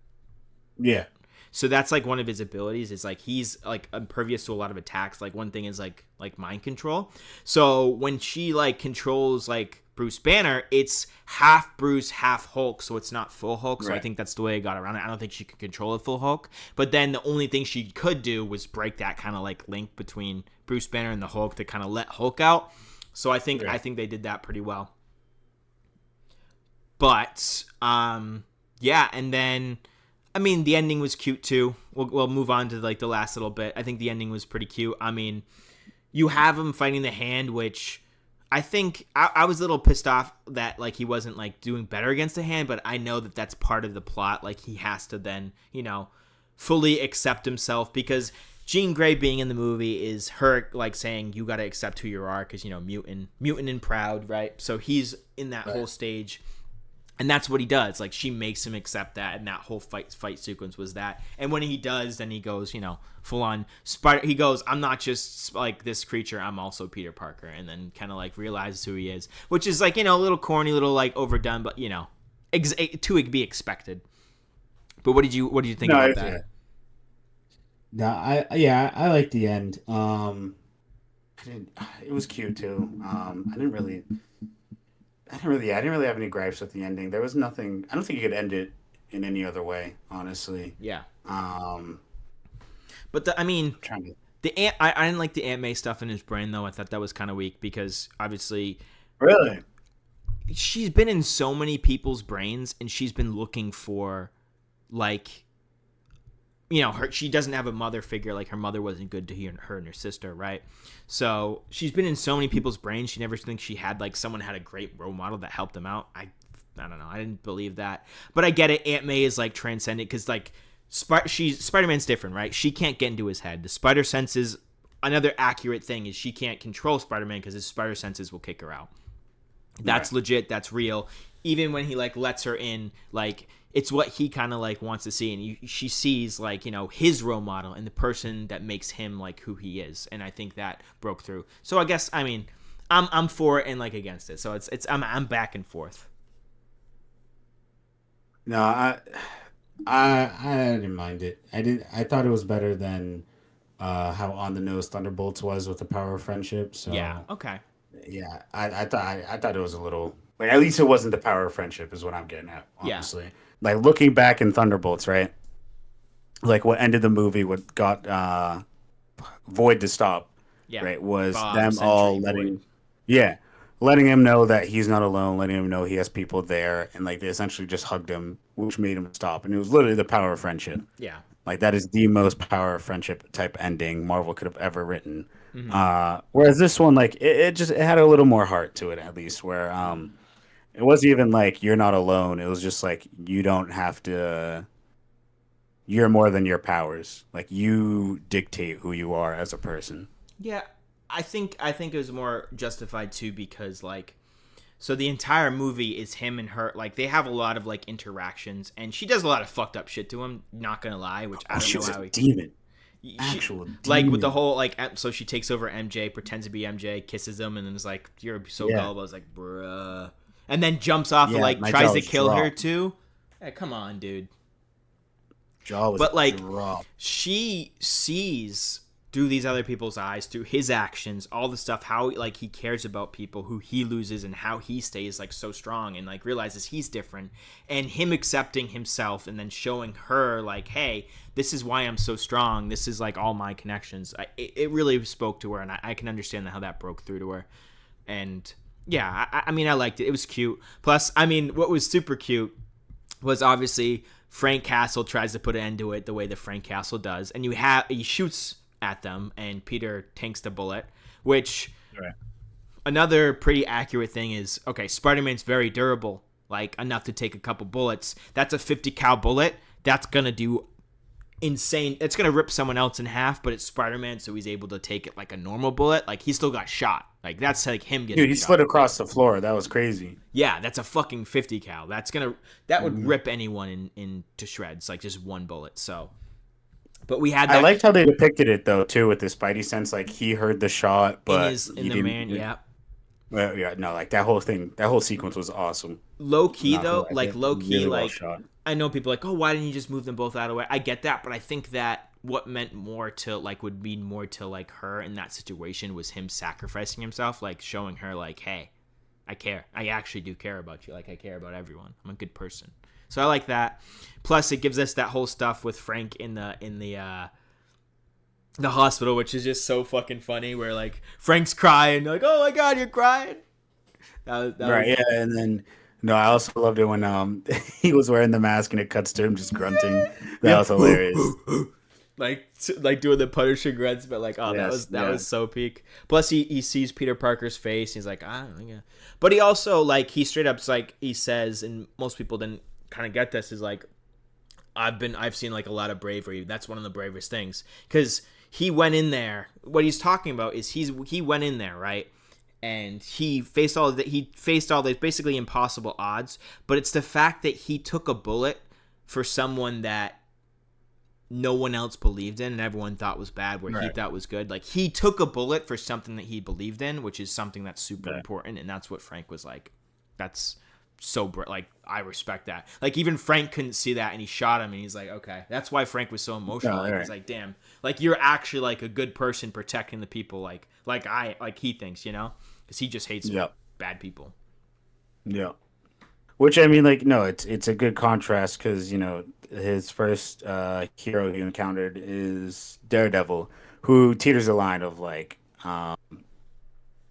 A: Yeah.
B: So that's like one of his abilities is like he's like impervious to a lot of attacks. Like one thing is like mind control. So when she like controls like Bruce Banner, it's half Bruce, half Hulk, so it's not full Hulk. So I
A: Right.
B: think that's the way I got around it. I don't think she could control a full Hulk. But then the only thing she could do was break that kind of like link between Bruce Banner and the Hulk to kind of let Hulk out. So I
A: Right.
B: think they did that pretty well. But yeah, and then I mean the ending was cute too. We'll move on to like the last little bit. I think the ending was pretty cute. I mean, you have him fighting the Hand, which I think I was a little pissed off that like he wasn't like doing better against the Hand, but I know that that's part of the plot. Like he has to then fully accept himself because Jean Grey being in the movie is her like saying you got to accept who you are because mutant and proud, right? So he's in that
A: Right.
B: whole stage. And that's what he does. Like she makes him accept that, and that whole fight sequence was that. And when he does, then he goes, full on Spider. He goes, "I'm not just like this creature. I'm also Peter Parker." And then kind of like realizes who he is, which is like a little corny, little like overdone, but to be expected. But what did you think
A: No,
B: about
A: it's,
B: that?
A: yeah. No, I like the end. I didn't, it was cute too. I didn't really have any gripes with the ending. There was nothing. I don't think you could end it in any other way, honestly.
B: Yeah,
A: Um,
B: but I mean,
A: trying to
B: I didn't like the Aunt May stuff in his brain though. I thought that was kind of weak because obviously
A: really.
B: she's been in so many people's brains and she's been looking for like she doesn't have a mother figure. Like her mother wasn't good to her and her sister, right? So she's been in so many people's brains. She never thinks she had like someone had a great role model that helped them out. I don't know. I didn't believe that, but I get it. Aunt May is like transcendent because like Spider-Man's different, right? She can't get into his head. The spider senses. Another accurate thing is she can't control Spider-Man because his spider senses will kick her out. That's
A: Right.
B: legit. That's real. Even when he like lets her in, like it's what he kind of like wants to see, and she sees like his role model and the person that makes him like who he is, and I think that broke through. So I guess I mean I'm for it and like against it. So it's I'm back and forth.
A: No, I didn't mind it. I thought it was better than how on the nose Thunderbolts was with the power of friendship.
B: Yeah.
A: So
B: Okay.
A: yeah, I thought it was a little like at least it wasn't the power of friendship is what I'm getting at.
B: Yeah.
A: Honestly, like looking back in Thunderbolts, right? Like what ended the movie, what got Void to stop,
B: Yeah.
A: right? Was
B: Bob,
A: them
B: Sentry,
A: all
B: Void.
A: yeah, letting him know that he's not alone, letting him know he has people there, and like they essentially just hugged him, which made him stop. And it was literally the power of friendship.
B: Yeah.
A: Like that is the most power of friendship type ending Marvel could have ever written.
B: Mm-hmm.
A: Whereas this one, like it had a little more heart to it, at least. Where it wasn't even like you're not alone. It was just like you don't have to. You're more than your powers. Like you dictate who you are as a person.
B: Yeah. I think it was more justified too because like so the entire movie is him and her like they have a lot of like interactions and she does a lot of fucked up shit to him, not gonna lie, which I
A: Oh,
B: don't
A: she
B: know
A: was
B: how
A: a
B: he
A: demon,
B: she,
A: actual
B: like with the
A: demon.
B: whole like so she takes over MJ, pretends to be MJ, kisses him, and then is like, "You're so
A: Yeah,
B: gullible." I was like, "Bruh," and then jumps off and
A: yeah.
B: like
A: My
B: tries
A: jaw
B: to
A: was
B: kill her
A: dropped.
B: too. Hey, come on, dude.
A: Jaw was
B: But like
A: dropped.
B: she sees through these other people's eyes, through his actions, all the stuff, how like he cares about people who he loses and how he stays like so strong and like realizes he's different and him accepting himself and then showing her like, hey, this is why I'm so strong. This is like all my connections. It really spoke to her and I can understand how that broke through to her. And yeah, I mean, I liked it. It was cute. Plus, I mean, what was super cute was obviously Frank Castle tries to put an end to it the way that Frank Castle does, and he shoots at them, and Peter tanks the bullet. Which
A: Right.
B: another pretty accurate thing is okay. Spider-Man's very durable, like enough to take a couple bullets. That's a 50 cal bullet. That's gonna do insane. It's gonna rip someone else in half, but it's Spider-Man, so he's able to take it like a normal bullet. Like he still got shot. Like that's like him getting
A: Dude, he
B: shot.
A: slid across the floor. That was crazy.
B: Yeah, that's a fucking 50 cal. That would
A: Mhm.
B: rip anyone into shreds. Like just one bullet. So, but we had
A: I
B: that
A: liked how they depicted it though too, with the Spidey sense. Like he heard the shot, but
B: in
A: he
B: the
A: didn't.
B: man. Yeah.
A: Well, yeah, no, like that whole thing, that whole sequence was awesome.
B: Low key
A: Not gonna
B: though,
A: lie,
B: like low key,
A: really well
B: like
A: shot.
B: I know people are like, oh, why didn't you just move them both out of the way? I get that, but I think that what meant more to like would mean more to like her in that situation was him sacrificing himself, like showing her like, hey, I care. I actually do care about you. Like I care about everyone. I'm a good person. So I like that. Plus, it gives us that whole stuff with Frank in the hospital, which is just so fucking funny. Where like Frank's crying, like, oh my god, you're crying. That
A: Right,
B: was
A: yeah, and then no, I also loved it when he was wearing the mask and it cuts to him just grunting. That
B: yeah,
A: was hilarious.
B: like doing the Punisher grunts, but like, oh,
A: Yes,
B: that
A: yeah.
B: was so peak. Plus, he sees Peter Parker's face. He's like, I don't know, but he also like he straight up's like he says, and most people didn't kind of get this is like, I've seen like a lot of bravery. That's one of the bravest things because he went in there. What he's talking about is he went in there, right? And he faced all the basically impossible odds, but it's the fact that he took a bullet for someone that no one else believed in and everyone thought was bad, where he
A: Right.
B: thought was good. Like he took a bullet for something that he believed in, which is something that's super
A: Yeah.
B: important, and that's what Frank was like. That's so like I respect that. Like even Frank couldn't see that, and he shot him, and he's like, okay, that's why Frank was so emotional.
A: No,
B: Like
A: right.
B: he's like, damn, like you're actually like a good person protecting the people, like he thinks, because he just hates
A: Yep.
B: bad people.
A: Yeah. Which I mean, like, no, it's a good contrast because his first hero he encountered is Daredevil, who teeters the line of like,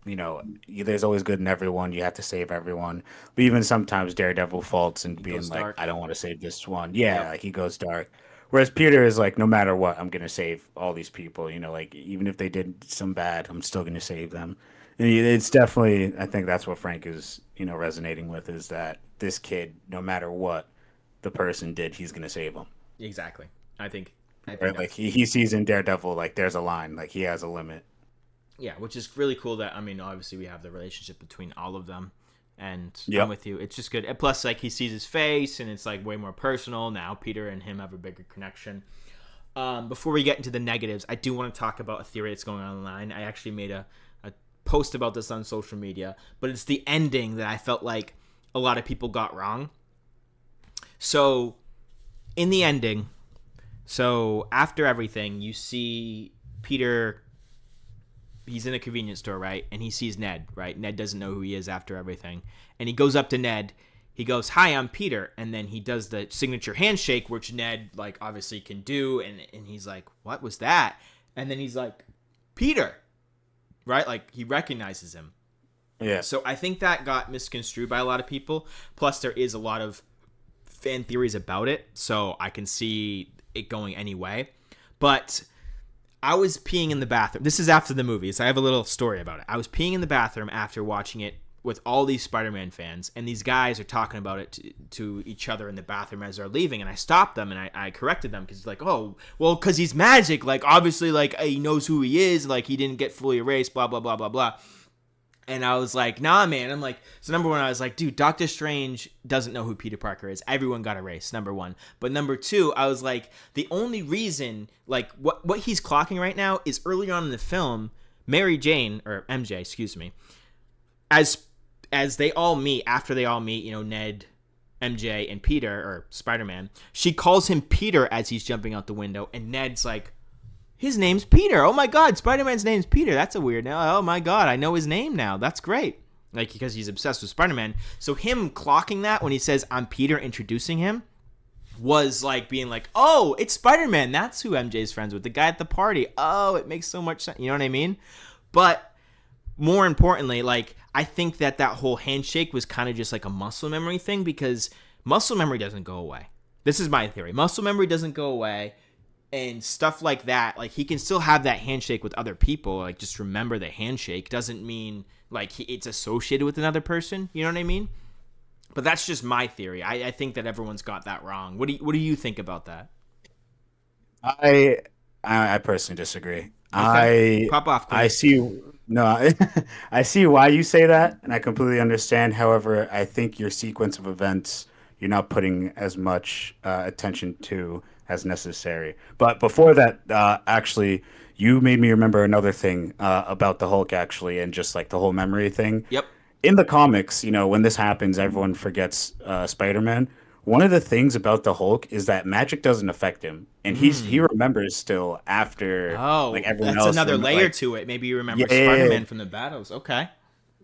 A: there's always good in everyone. You have to save everyone, but even sometimes Daredevil faults and
B: He
A: being
B: goes
A: like,
B: dark.
A: I don't want to save this one. Yeah,
B: Yep.
A: like he goes dark. Whereas Peter is like, no matter what, I'm gonna save all these people. Like even if they did some bad, I'm still gonna save them. And it's definitely, I think that's what Frank is, resonating with is that this kid, no matter what the person did, he's gonna save them.
B: Exactly. I think. I think
A: Right? Like
B: that's
A: he sees in Daredevil, like there's a line, like he has a limit.
B: yeah, which is really cool. That I mean, obviously we have the relationship between all of them, and I'm
A: Yep.
B: with you. It's just good. And plus, like he sees his face, and it's like way more personal now. Peter and him have a bigger connection. Before we get into the negatives, I do want to talk about a theory that's going on online. I actually made a post about this on social media, but it's the ending that I felt like a lot of people got wrong. So, in the ending, so after everything, you see Peter. He's in a convenience store, right? And he sees Ned, right? Ned doesn't know who he is after everything. And he goes up to Ned. He goes, hi, I'm Peter. And then he does the signature handshake, which Ned, like, obviously can do. And he's like, what was that? And then he's like, Peter, right? Like, he recognizes him.
A: Yeah.
B: So I think that got misconstrued by a lot of people. Plus, there is a lot of fan theories about it. So I can see it going any way. But I was peeing in the bathroom. This is after the movie, so I have a little story about it. I was peeing in the bathroom after watching it with all these Spider-Man fans, and these guys are talking about it to each other in the bathroom as they're leaving, and I stopped them, and I corrected them, because like, oh, well, because he's magic, like, obviously, like, he knows who he is, like, he didn't get fully erased, blah, blah, blah, blah, blah. And I was like, nah, man. I'm like, so number one, I was like, dude, Doctor Strange doesn't know who Peter Parker is. Everyone got erased, number one. But number two, I was like, the only reason, like, what he's clocking right now is early on in the film, Mary Jane, or MJ, excuse me, as they all meet, after they all meet, Ned, MJ, and Peter, or Spider-Man, she calls him Peter as he's jumping out the window, and Ned's like, his name's Peter. Oh my God, Spider-Man's name's Peter. That's a weird name. Oh my God, I know his name now. That's great. Like, because he's obsessed with Spider-Man. So him clocking that when he says, I'm Peter, introducing him, was like being like, oh, it's Spider-Man. That's who MJ's friends with. The guy at the party. Oh, it makes so much sense. You know what I mean? But more importantly, like, I think that whole handshake was kind of just like a muscle memory thing, because muscle memory doesn't go away. This is my theory. Muscle memory doesn't go away. And stuff like that, like, he can still have that handshake with other people. Like, just remember the handshake doesn't mean, like, it's associated with another person. You know what I mean? But that's just my theory. I think that everyone's got that wrong. What do you think about that?
A: I I personally disagree.
B: Okay,
A: I
B: pop off,
A: I
B: Queen.
A: see no I see why you say that and I completely understand. However, I think your sequence of events you're not putting as much attention to as necessary. But before that, actually, you made me remember another thing about the Hulk actually, and just like the whole memory thing
B: Yep.
A: in the comics, when this happens, everyone forgets Spider-Man. One of the things about the Hulk is that magic doesn't affect him, and he
B: Mm.
A: remembers still after like
B: Oh,
A: everyone
B: that's
A: else.
B: another layer to it. Maybe you
A: Yeah,
B: remember
A: yeah, yeah, yeah.
B: Spider-Man from the battles. Okay.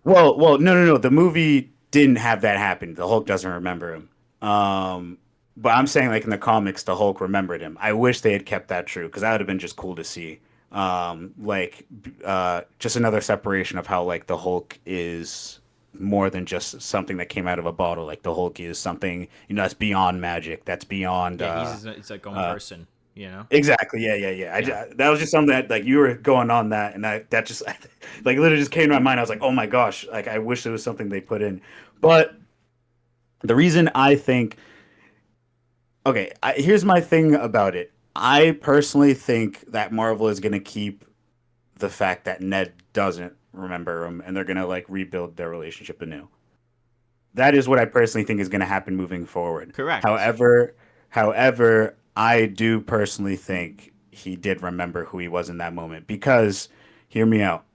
A: Well, no, no, no. The movie didn't have that happen. The Hulk doesn't remember him. But I'm saying like in the comics, the Hulk remembered him. I wish they had kept that true because that would have been just cool to see. Just another separation of how like the Hulk is more than just something that came out of a bottle. Like the Hulk is something that's beyond magic. That's beyond.
B: Yeah, he's like own person. You know.
A: Exactly. Yeah, yeah, yeah.
B: Yeah.
A: That was just something that like you were going on that, and that just like literally just came to my mind. I was like, oh my gosh, like I wish there was something they put in. But the reason I think, okay, here's my thing about it. I personally think that Marvel is gonna keep the fact that Ned doesn't remember him, and they're gonna like rebuild their relationship anew. That is what I personally think is gonna happen moving forward.
B: Correct.
A: However, I do personally think he did remember who he was in that moment because, hear me out.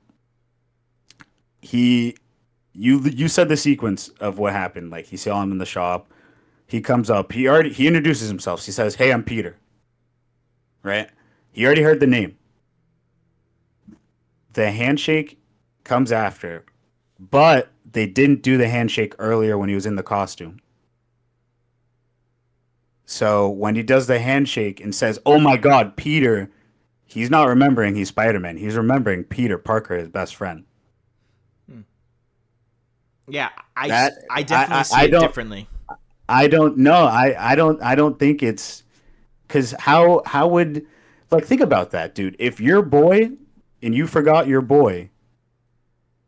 A: He, you said the sequence of what happened. Like he saw him in the shop. He comes up. He introduces himself. He says, "Hey, I'm Peter." Right? He already heard the name. The handshake comes after, but they didn't do the handshake earlier when he was in the costume. So when he does the handshake and says, "Oh my God, Peter," he's not remembering he's Spider Man. He's remembering Peter Parker, his best friend.
B: Hmm. Yeah,
A: That
B: I definitely see
A: I
B: it
A: don't
B: differently.
A: I don't know. I don't think it's because how would like think about that, dude. If your boy and you forgot your boy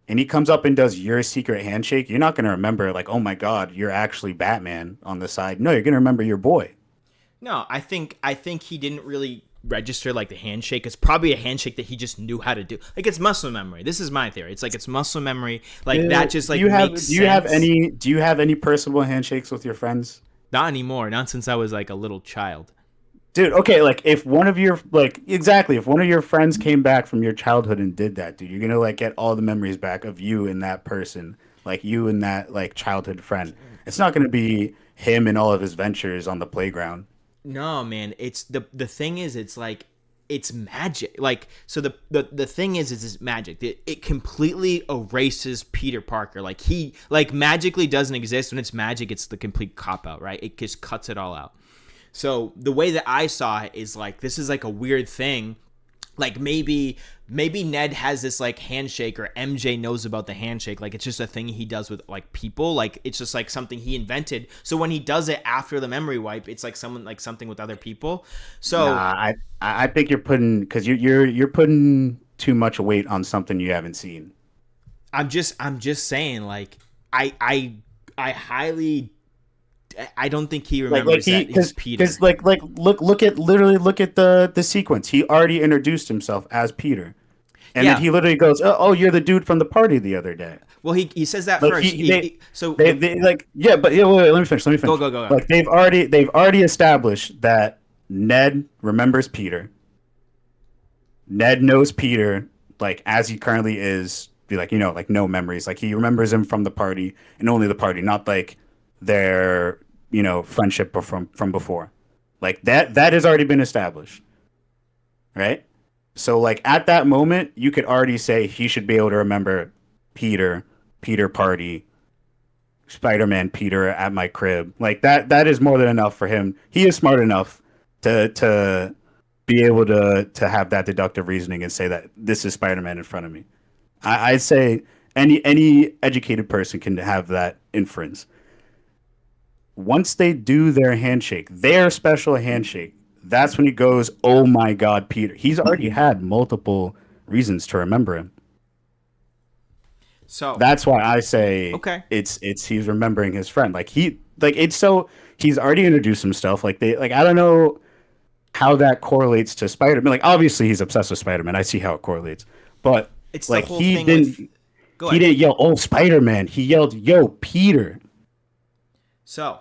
A: and he comes up and does your secret handshake, you're not gonna remember like, oh my God, you're actually Batman on the side. No, you're gonna remember your boy.
B: No, I think he didn't really register like the handshake. It's probably a handshake that he just knew how to do. Like it's muscle memory. This is my theory. It's like it's muscle memory. Like that just like makes sense.
A: do you have any personal handshakes with your friends?
B: Not anymore. Not since I was like a little child.
A: Dude, okay, like if one of your like exactly, if one of your friends came back from your childhood and did that, dude, you're gonna like get all the memories back of you and that person, like you and that like childhood friend. It's not gonna be him and all of his ventures on the playground.
B: No, man. It's the thing is, it's like it's magic. Like so, the thing is it's magic. It completely erases Peter Parker. Like he like magically doesn't exist. When it's magic, it's the complete cop out, right? It just cuts it all out. So the way that I saw it is like this is like a weird thing. Like maybe Ned has this like handshake or MJ knows about the handshake. Like it's just a thing he does with like people. Like it's just like something he invented. So when he does it after the memory wipe, it's like someone like something with other people.
A: Nah,
B: So
A: I think you're putting because you're putting too much weight on something you haven't seen.
B: I'm just saying like I I I highly I don't think he
A: Like
B: remembers
A: he
B: that he's
A: because
B: Peter.
A: like look at the sequence. He already introduced himself as Peter. And then
B: Yeah.
A: he literally goes, "Oh, you're the dude from the party the other day."
B: Well, he says that
A: Like
B: first. So
A: they like yeah, but yeah, wait, let me finish. Let me
B: go
A: finish.
B: go go go.
A: Like they've already established that Ned remembers Peter. Ned knows Peter like as he currently is. Be like like no memories. Like he remembers him from the party and only the party, not like their friendship from before. Like that has already been established, right? So like at that moment, you could already say he should be able to remember Peter, Peter party, Spider-Man Peter at my crib. Like that is more than enough for him. He is smart enough to be able to have that deductive reasoning and say that this is Spider-Man in front of me. I'd say any educated person can have that inference. Once they do their handshake, their special handshake, that's when he goes, "Oh my God, Peter!" He's already had multiple reasons to remember him.
B: So
A: That's why I say
B: okay.
A: it's he's remembering his friend. Like he like it's so he's already introduced himself. Like they like I don't know how that correlates to Spider-Man. Like obviously he's obsessed with Spider-Man. I see how it correlates. But
B: It's the
A: like
B: whole thing with. Go
A: he
B: ahead.
A: didn't yell, "Oh, Spider-Man." He yelled, "Yo, Peter."
B: So,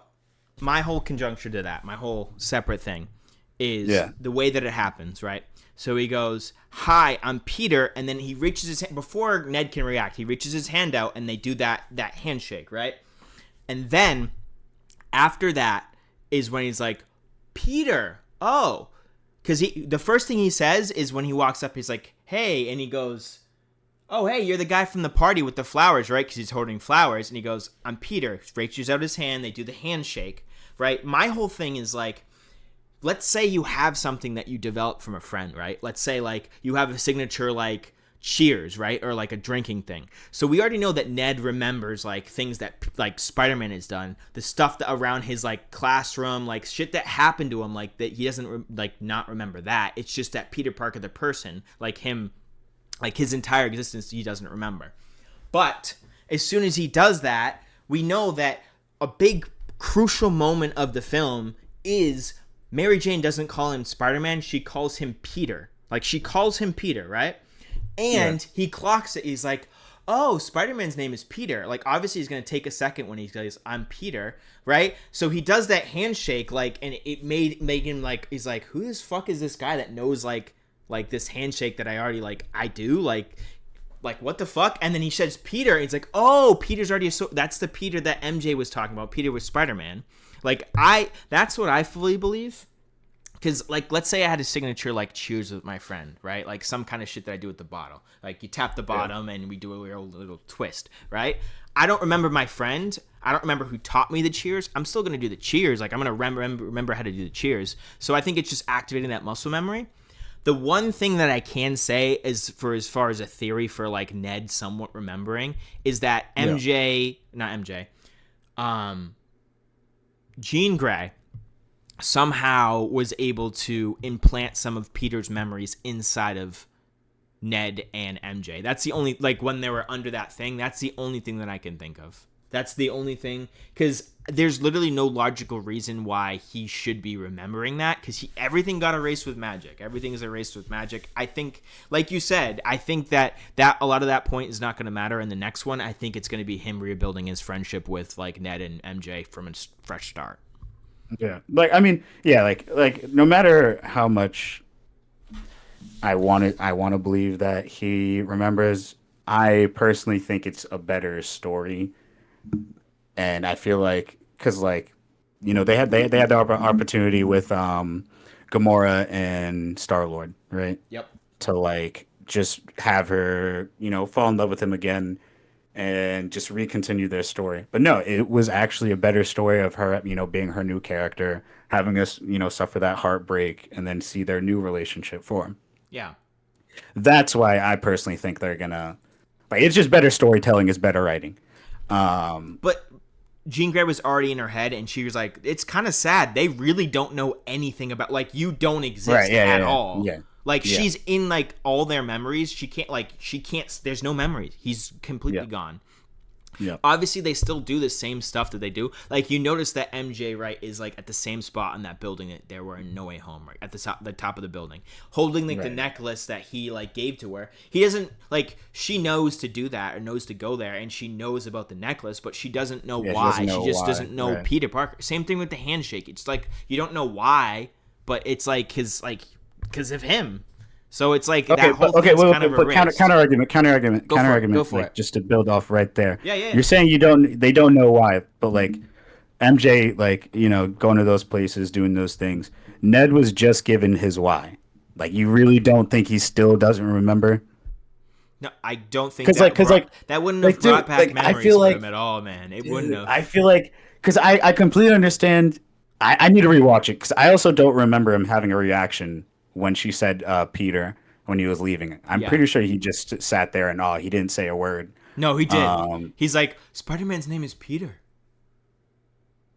B: my whole conjuncture to that, my whole separate thing, is
A: Yeah.
B: the way that it happens, right? So he goes, "Hi, I'm Peter," and then he reaches his hand before Ned can react. He reaches his hand out, and they do that handshake, right? And then after that is when he's like, "Peter, oh," because the first thing he says is when he walks up, he's like, "Hey," and he goes, "Oh, hey, you're the guy from the party with the flowers, right?" Because he's holding flowers. And he goes, "I'm Peter." Reaches out his hand. They do the handshake, right? My whole thing is like, let's say you have something that you develop from a friend, right? Let's say like you have a signature like cheers, right? Or like a drinking thing. So we already know that Ned remembers like things that like Spider-Man has done, the stuff that around his like classroom, like shit that happened to him, like that he doesn't like not remember that. It's just that Peter Parker, the person, like him, like his entire existence, he doesn't remember. But as soon as he does that, we know that a big crucial moment of the film is Mary Jane doesn't call him Spider-Man, she calls him Peter. Like she calls him Peter, right?
A: Yeah.
B: And he clocks it. He's like, "Oh, Spider-Man's name is Peter." Like obviously he's going to take a second when he says, "I'm Peter," right? So he does that handshake like, and it made him like, he's like, "Who the fuck is this guy that knows like this handshake that I already like I do?" Like what the fuck? And then he says Peter, and he's like, "Oh, Peter's already that's the Peter that MJ was talking about. Peter was Spider-Man." Like that's what I fully believe. Because like let's say I had a signature like cheers with my friend, right? Like some kind of shit that I do with the bottle. Like you tap the bottom and we do a little twist, right? I don't remember my friend. I don't remember who taught me the cheers. I'm still gonna do the cheers. Like I'm gonna remember how to do the cheers. So I think it's just activating that muscle memory. The one thing that I can say is for as far as a theory for like Ned somewhat remembering is that
A: Yeah.
B: not MJ, Jean Grey somehow was able to implant some of Peter's memories inside of Ned and MJ. That's the only, like when they were under that thing, that's the only thing that I can think of. That's the only thing, because there's literally no logical reason why he should be remembering that, because everything got erased with magic. Everything is erased with magic. I think, like you said, I think that a lot of that point is not going to matter in the next one. I think it's going to be him rebuilding his friendship with like Ned and MJ from a fresh start.
A: Yeah. Like I mean, yeah, like no matter how much I want to believe that he remembers, I personally think it's a better story. And I feel like cuz like they had the opportunity with Gamora and Star-Lord, right?
B: Yep.
A: To like just have her, fall in love with him again and just recontinue their story. But no, it was actually a better story of her, being her new character, having us, suffer that heartbreak and then see their new relationship form.
B: Yeah.
A: That's why I personally think they're gonna like it's just better storytelling is better writing.
B: But Jean Grey was already in her head, and she was like, "It's kind of sad. They really don't know anything about like you don't exist
A: Right, yeah,
B: at
A: yeah,
B: all.
A: yeah.
B: Like
A: Yeah.
B: she's in like all their memories. She can't. There's no memories. He's completely
A: Yeah.
B: gone.
A: Yeah.
B: Obviously, they still do the same stuff that they do. Like you notice that MJ right is like at the same spot in that building that they were in No Way Home, right at the top of the building, holding like the
A: Right.
B: necklace that he like gave to her. He doesn't like she knows to do that or knows to go there, and she knows about the necklace, but she doesn't know
A: Yeah, she
B: why.
A: doesn't know
B: She just
A: why.
B: doesn't know
A: Right.
B: Peter Parker. Same thing with the handshake. It's like you don't know why, but it's like his like because of him. So it's like
A: Okay,
B: that whole
A: but okay,
B: thing's
A: wait,
B: kind of
A: but
B: erased.
A: counter argument,
B: Go for it. Go for
A: like
B: it.
A: just to build off right there.
B: Yeah, yeah, yeah.
A: You're saying they don't know why, but like MJ, like going to those places, doing those things. Ned was just given his why. Like you really don't think he still doesn't remember?
B: No, I don't think
A: Because like,
B: that
A: because like,
B: that wouldn't have
A: like,
B: brought
A: dude,
B: back
A: like I
B: memories
A: feel
B: for him
A: like,
B: at all, man. It wouldn't
A: dude,
B: have.
A: I feel like, because I completely understand. I need to rewatch it because I also don't remember him having a reaction when she said Peter when he was leaving. I'm
B: Yeah.
A: pretty sure he just sat there and he didn't say a word.
B: No, he did.
A: Um,
B: He's like, Spider-Man's name is Peter,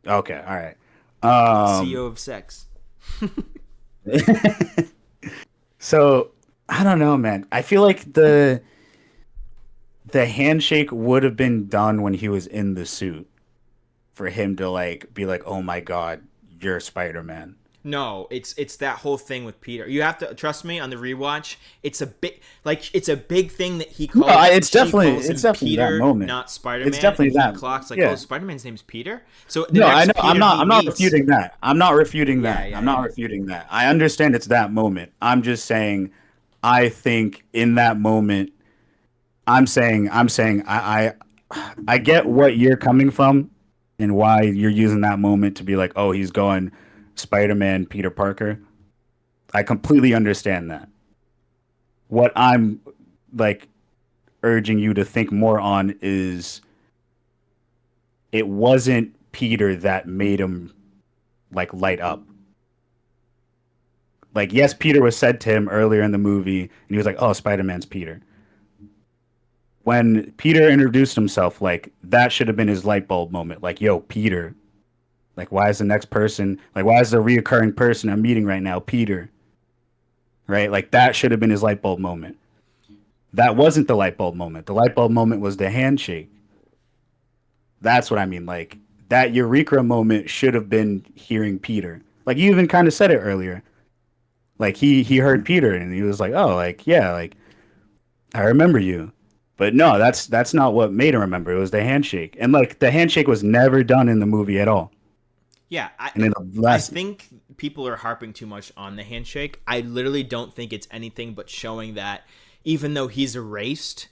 A: okay, all right.
B: CEO of sex.
A: So I don't know, man. I feel like the handshake would have been done when he was in the suit for him to like be like, "Oh my God, you're Spider-Man."
B: No, it's that whole thing with Peter. You have to trust me on the rewatch. It's a big thing that
A: No,
B: she calls
A: it's
B: him
A: definitely that
B: Peter,
A: moment.
B: not Spider
A: It's
B: Man, and
A: definitely
B: he
A: that.
B: clocks like, oh,
A: Yeah.
B: Spider Man's name's Peter. So the
A: No, I know.
B: next Peter he
A: I'm not
B: meets,
A: refuting that. I'm not refuting
B: yeah,
A: that.
B: yeah,
A: I'm not
B: yeah.
A: refuting that. I understand it's that moment. I'm just saying, I think in that moment, I'm saying, I get what you're coming from, and why you're using that moment to be like, oh, he's going Spider-Man, Peter Parker. I completely understand that. What I'm like urging you to think more on is it wasn't Peter that made him like light up. Like, yes, Peter was said to him earlier in the movie, and he was like, "Oh, Spider Man's Peter." When Peter introduced himself, like that should have been his light bulb moment. Like, yo, Peter. Like, why is the next person? Like, why is the reoccurring person I'm meeting right now Peter? Right? Like, that should have been his light bulb moment. That wasn't the light bulb moment. The light bulb moment was the handshake. That's what I mean. Like, that eureka moment should have been hearing Peter. Like, you even kind of said it earlier. Like, he heard Peter and he was like, "Oh, like yeah, like I remember you." But no, that's not what made him remember. It was the handshake, and like the handshake was never done in the movie at all.
B: Yeah,
A: And in the
B: I
A: last,
B: think people are harping too much on the handshake. I literally don't think it's anything but showing that even though he's erased,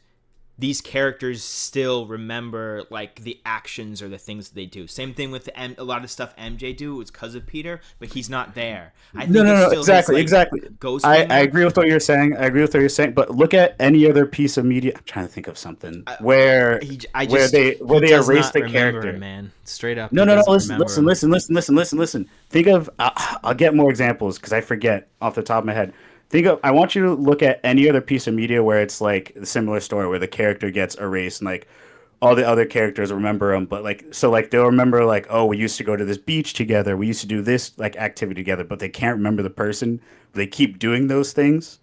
B: these characters still remember like the actions or the things that they do. Same thing with a lot of stuff MJ do was because of Peter, but he's not there. I
A: no,
B: think
A: no,
B: it's
A: no,
B: still his
A: exactly,
B: like
A: exactly.
B: ghost wing
A: I
B: there.
A: agree with what you're saying. I agree with what you're saying. But look at any other piece of media. I'm trying to think of something
B: I,
A: where
B: I just
A: where
B: he
A: they
B: does
A: erase
B: not
A: the
B: remember him,
A: character.
B: man. Straight up,
A: No,
B: he
A: no, no.
B: doesn't
A: Listen,
B: remember
A: listen,
B: him.
A: listen, listen, listen, listen, listen. Think of. I'll get more examples because I forget off the top of my head. Think of. I want you to look at any other piece of media where it's like a similar story where the character gets erased and like all the other characters remember him, but like so like they'll remember like, oh, we used to go to this beach together. We used to do this like activity together, but they can't remember the person. They keep doing those things,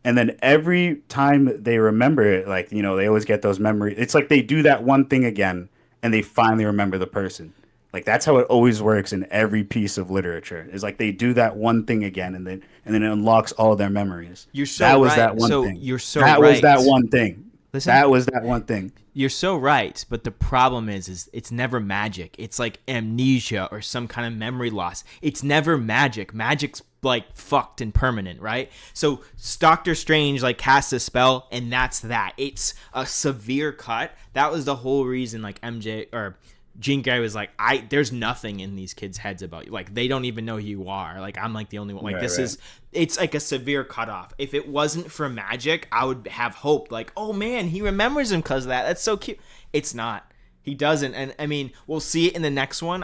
A: and then every time they remember it, like they always get those memories. It's like they do that one thing again and they finally remember the person. Like that's how it always works in every piece of literature. Is like they do that one thing again and then it unlocks all their memories.
B: You're so
A: That was that
B: right.
A: one
B: So
A: thing.
B: you're so
A: That was that
B: right.
A: one thing.
B: Listen,
A: That was that one thing.
B: you're so right, but the problem is it's never magic. It's like amnesia or some kind of memory loss. It's never magic. Magic's like fucked and permanent, right? So Doctor Strange like casts a spell and that's that. It's a severe cut. That was the whole reason like MJ or Jean Grey was like, there's nothing in these kids' heads about you. Like they don't even know who you are. Like I'm like the only one. Like
A: Right,
B: this
A: right.
B: is it's like a severe cutoff. If it wasn't for magic, I would have hope. Like, oh man, he remembers him because of that. That's so cute. It's not. He doesn't. And I mean, we'll see it in the next one.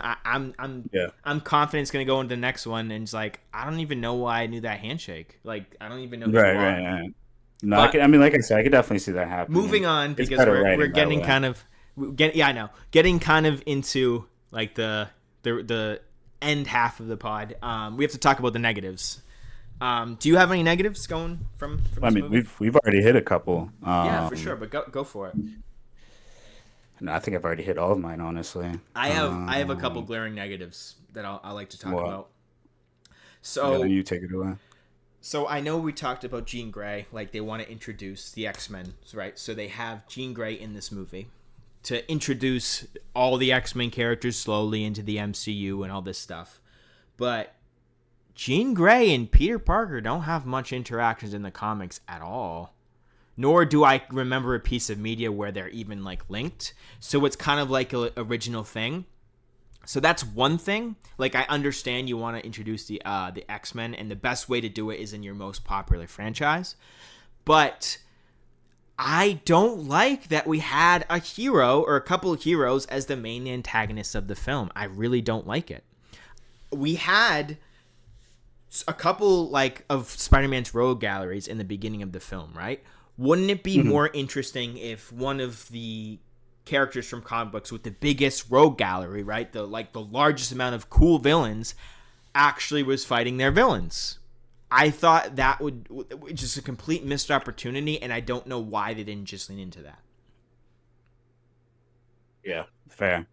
A: Yeah.
B: I'm confident it's gonna go into the next one. And it's like I don't even know why I knew that handshake. Like I don't even know who you
A: Right,
B: are.
A: right, right. No,
B: But
A: I mean, like I said, I could definitely see that
B: moving
A: happening.
B: on
A: It's
B: because
A: better
B: we're
A: writing that
B: getting
A: way.
B: kind of yeah, I know, getting kind of into like the end half of the pod. We have to talk about the negatives. Do you have any negatives going from
A: I
B: this
A: mean,
B: movie?
A: we've already hit a couple.
B: Yeah, for sure, but go for it.
A: No, I think I've already hit all of mine, honestly.
B: I have a couple glaring negatives that I like to talk
A: Well,
B: about.
A: yeah, then
B: So
A: you take it away.
B: so I know we talked about Jean Grey, like they want to introduce the X-Men, right? So they have Jean Grey in this movie to introduce all the X-Men characters slowly into the MCU and all this stuff. But Jean Grey and Peter Parker don't have much interactions in the comics at all. Nor do I remember a piece of media where they're even like linked. So it's kind of like an original thing. So that's one thing. Like I understand you want to introduce the X-Men, and the best way to do it is in your most popular franchise. But I don't like that we had a hero or a couple of heroes as the main antagonists of the film. I really don't like it. We had a couple like of Spider-Man's rogue galleries in the beginning of the film, right? Wouldn't it be
A: Mhm.
B: more interesting if one of the characters from comic books with the biggest rogue gallery, right, the largest amount of cool villains, actually was fighting their villains? I thought that would just a complete missed opportunity, and I don't know why they didn't just lean into that.
A: Yeah, fair.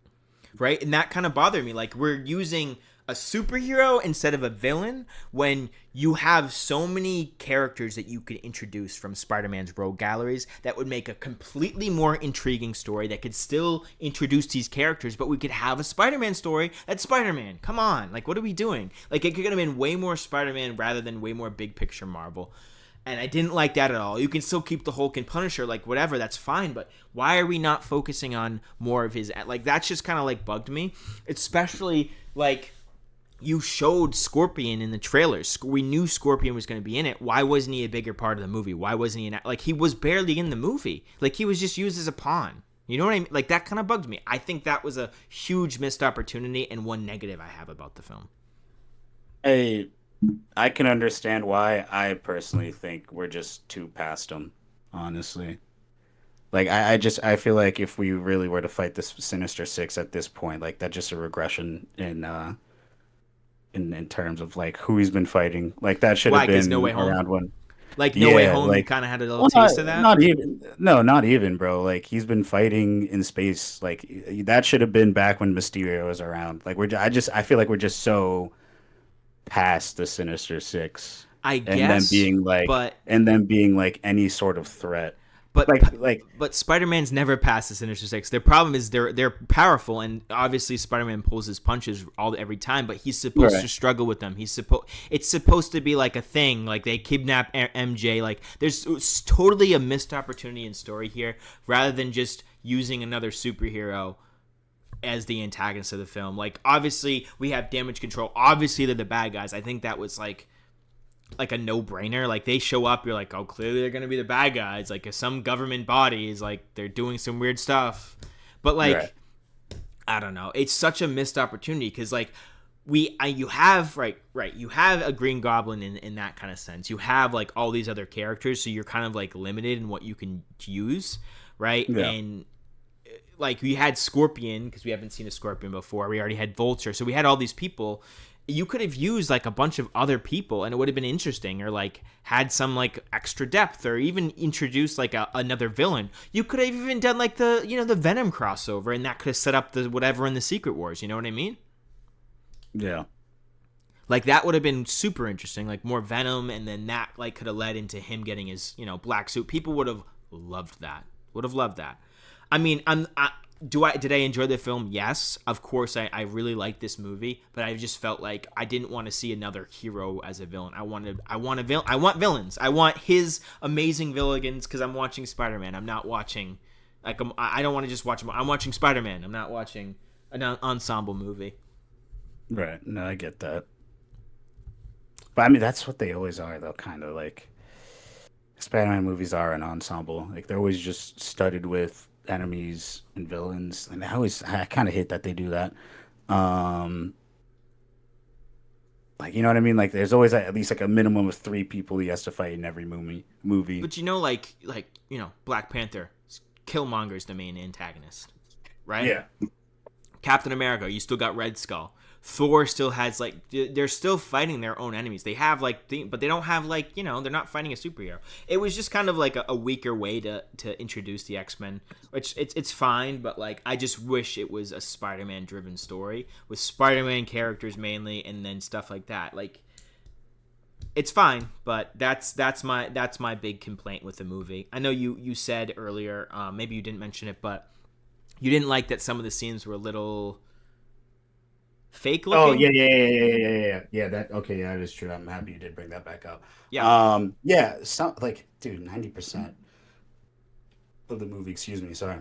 B: Right? And that kind of bothered me. Like we're using a superhero instead of a villain when you have so many characters that you could introduce from Spider-Man's rogue galleries that would make a completely more intriguing story that could still introduce these characters, but we could have a Spider-Man story that's Spider-Man. Come on, like what are we doing? Like it could have been way more Spider-Man rather than way more big picture Marvel. And I didn't like that at all. You can still keep the Hulk and Punisher, like whatever, that's fine. But why are we not focusing on more of his? Like that's just kind of like bugged me, especially like you showed Scorpion in the trailers. We knew Scorpion was going to be in it. Why wasn't he a bigger part of the movie? Why wasn't he like he was barely in the movie? Like he was just used as a pawn. You know what I mean? Like that kind of bugged me. I think that was a huge missed opportunity and one negative I have about the film.
A: I I can understand why. I personally think we're just too past them, honestly. Like I feel like if we really were to fight this Sinister Six at this point, like that's just a regression in terms of like who he's been fighting. Like that should have
B: Why? Because No Way
A: been
B: Home.
A: around when
B: Like No Way
A: yeah,
B: Home, you
A: like
B: kind of had a little
A: well not
B: taste of that.
A: not even no, not even, bro. Like he's been fighting in space. Like that should have been back when Mysterio was around. Like I feel like we're just so past the Sinister Six
B: I
A: and them
B: guess,
A: being like
B: but
A: and them being like any sort of threat.
B: but
A: Like
B: but Spider-Man's never passed the Sinister Six. Their problem is they're powerful, and obviously Spider-Man pulls his punches every time. But he's supposed
A: right.
B: to struggle with them. It's supposed to be like a thing. Like they kidnap MJ. Like there's totally a missed opportunity in story here, rather than just using another superhero as the antagonist of the film. Like obviously we have Damage Control. Obviously they're the bad guys. I think that was like a no-brainer. Like they show up, you're like, oh, clearly they're gonna be the bad guys. Like some government body is like they're doing some weird stuff. But
A: Right.
B: like I don't know, it's such a missed opportunity because like you have you have a Green Goblin in that kind of sense. You have like all these other characters, so you're kind of like limited in what you can use, right?
A: Yeah.
B: And like we had Scorpion because we haven't seen a Scorpion before. We already had Vulture, so we had all these people. You could have used like a bunch of other people and it would have been interesting, or like had some like extra depth, or even introduced like another villain. You could have even done like the Venom crossover, and that could have set up the whatever in the Secret Wars. You know what I mean?
A: Yeah.
B: Like that would have been super interesting, like more Venom, and then that like could have led into him getting his black suit. People would have loved that. Would have loved that. I mean, did I enjoy the film? Yes, of course. I really liked this movie, but I just felt like I didn't want to see another hero as a villain. I want a villain. I want villains. I want his amazing villains because I'm watching Spider-Man. I'm not watching I don't want to just watch him. I'm watching Spider-Man. I'm not watching an ensemble movie.
A: Right. No, I get that. But I mean, that's what they always are, though. Kind of like Spider-Man movies are an ensemble. Like they're always just studded with enemies and villains, and I kind of hate that they do that. Um, like you know what I mean? Like there's always at least like a minimum of three people he has to fight in every movie. Movie.
B: But Black Panther, Killmonger's the main antagonist, right?
A: Yeah.
B: Captain America, you still got Red Skull. Thor still has like they're still fighting their own enemies. They have but they don't have they're not fighting a superhero. It was just kind of like a weaker way to introduce the X-Men, which it's fine, but like I just wish it was a Spider-Man driven story with Spider-Man characters mainly, and then stuff like that. Like it's fine, but that's my big complaint with the movie. I know you said earlier, maybe you didn't mention it, but you didn't like that some of the scenes were a little fake
A: Oh
B: looking.
A: yeah. That okay? Yeah, that is true. I'm happy you did bring that back up.
B: Yeah,
A: Yeah. Some like, dude, 90% of the movie. Excuse me. Sorry.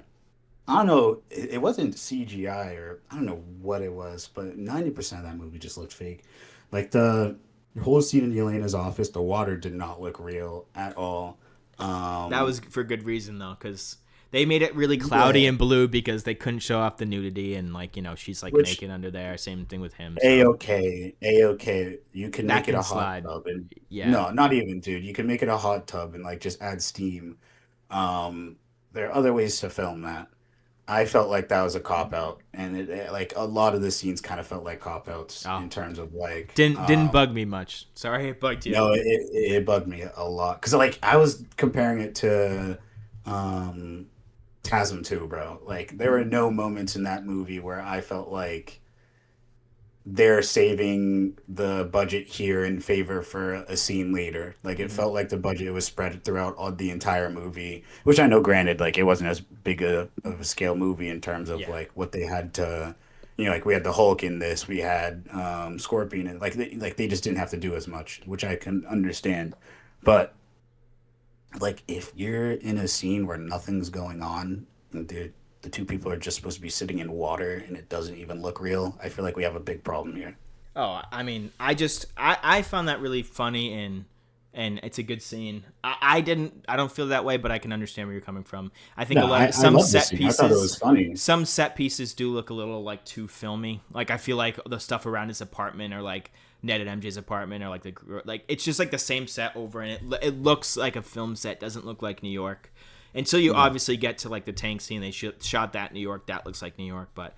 A: I don't know. It wasn't CGI or I don't know what it was, but 90% of that movie just looked fake. Like the whole scene in Elena's office, the water did not look real at all.
B: that
A: Um,
B: was for good reason though, because they made it really cloudy
A: yeah,
B: and blue because they couldn't show off the nudity, and she's like
A: which
B: naked under there. Same thing with him,
A: a
B: so
A: okay, a okay. You can
B: that
A: make it
B: can
A: a hot
B: slide.
A: tub and
B: Yeah.
A: no, not even, dude. You can make it a hot tub and like just add steam. Um, there are other ways to film that. I felt like that was a cop out, and like a lot of the scenes kind of felt like cop outs
B: Oh,
A: in terms of like
B: didn't bug me much. Sorry, it bugged you.
A: no, it bugged me a lot because like I was comparing it to um TASM 2, bro. Like there were no moments in that movie where I felt like they're saving the budget here in favor for a scene later. Like it
B: Hmm.
A: felt like the budget was spread throughout all the entire movie, which I know, granted, like it wasn't as big of a scale movie in terms of
B: Yeah.
A: like what they had to, like we had the Hulk in this, we had Scorpion, and like they just didn't have to do as much, which I can understand. But like if you're in a scene where nothing's going on, and the two people are just supposed to be sitting in water and it doesn't even look real, I feel like we have a big problem here.
B: Oh, I mean, I found that really funny, and it's a good scene. I don't feel that way, but I can understand where you're coming from. I think
A: No,
B: a lot of
A: I
B: some
A: love this
B: set
A: scene. I thought it
B: pieces
A: was funny.
B: some set pieces do look a little like too filmy. Like I feel like the stuff around his apartment or like Ned and MJ's apartment or like it's just like the same set over and it looks like a film set, doesn't look like New York. Until you
A: Yeah.
B: obviously get to like the tank scene, they shot that in New York. That looks like New York, but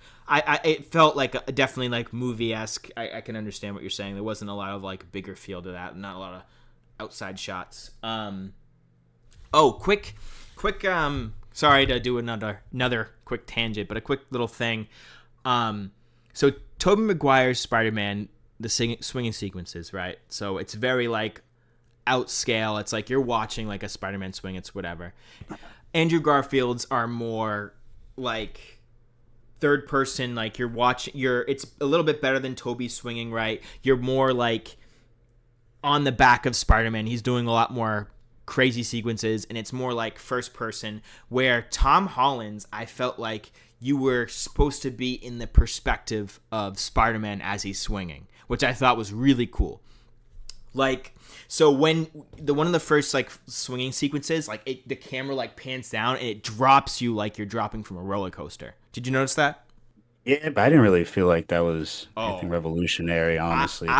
B: it felt like definitely like movie esque. I can understand what you're saying. There wasn't a lot of like bigger feel to that, not a lot of outside shots. Oh, quick. Sorry to do another quick tangent, but a quick little thing. So Tobey Maguire's Spider-Man, the swinging sequences, right? So it's very like outscale. It's like you're watching like a Spider-Man swing. It's whatever. Andrew Garfield's are more like third person. Like you're watching. It's a little bit better than Toby swinging. Right. You're more like on the back of Spider-Man. He's doing a lot more crazy sequences, and it's more like first person. Where Tom Holland's, I felt like you were supposed to be in the perspective of Spider-Man as he's swinging, which I thought was really cool. Like, so when one of the first like swinging sequences, like the camera like pans down and it drops you like you're dropping from a roller coaster. Did you notice that?
A: Yeah, but I didn't really feel like that was anything
B: Oh,
A: revolutionary,
B: I,
A: honestly. 'Cause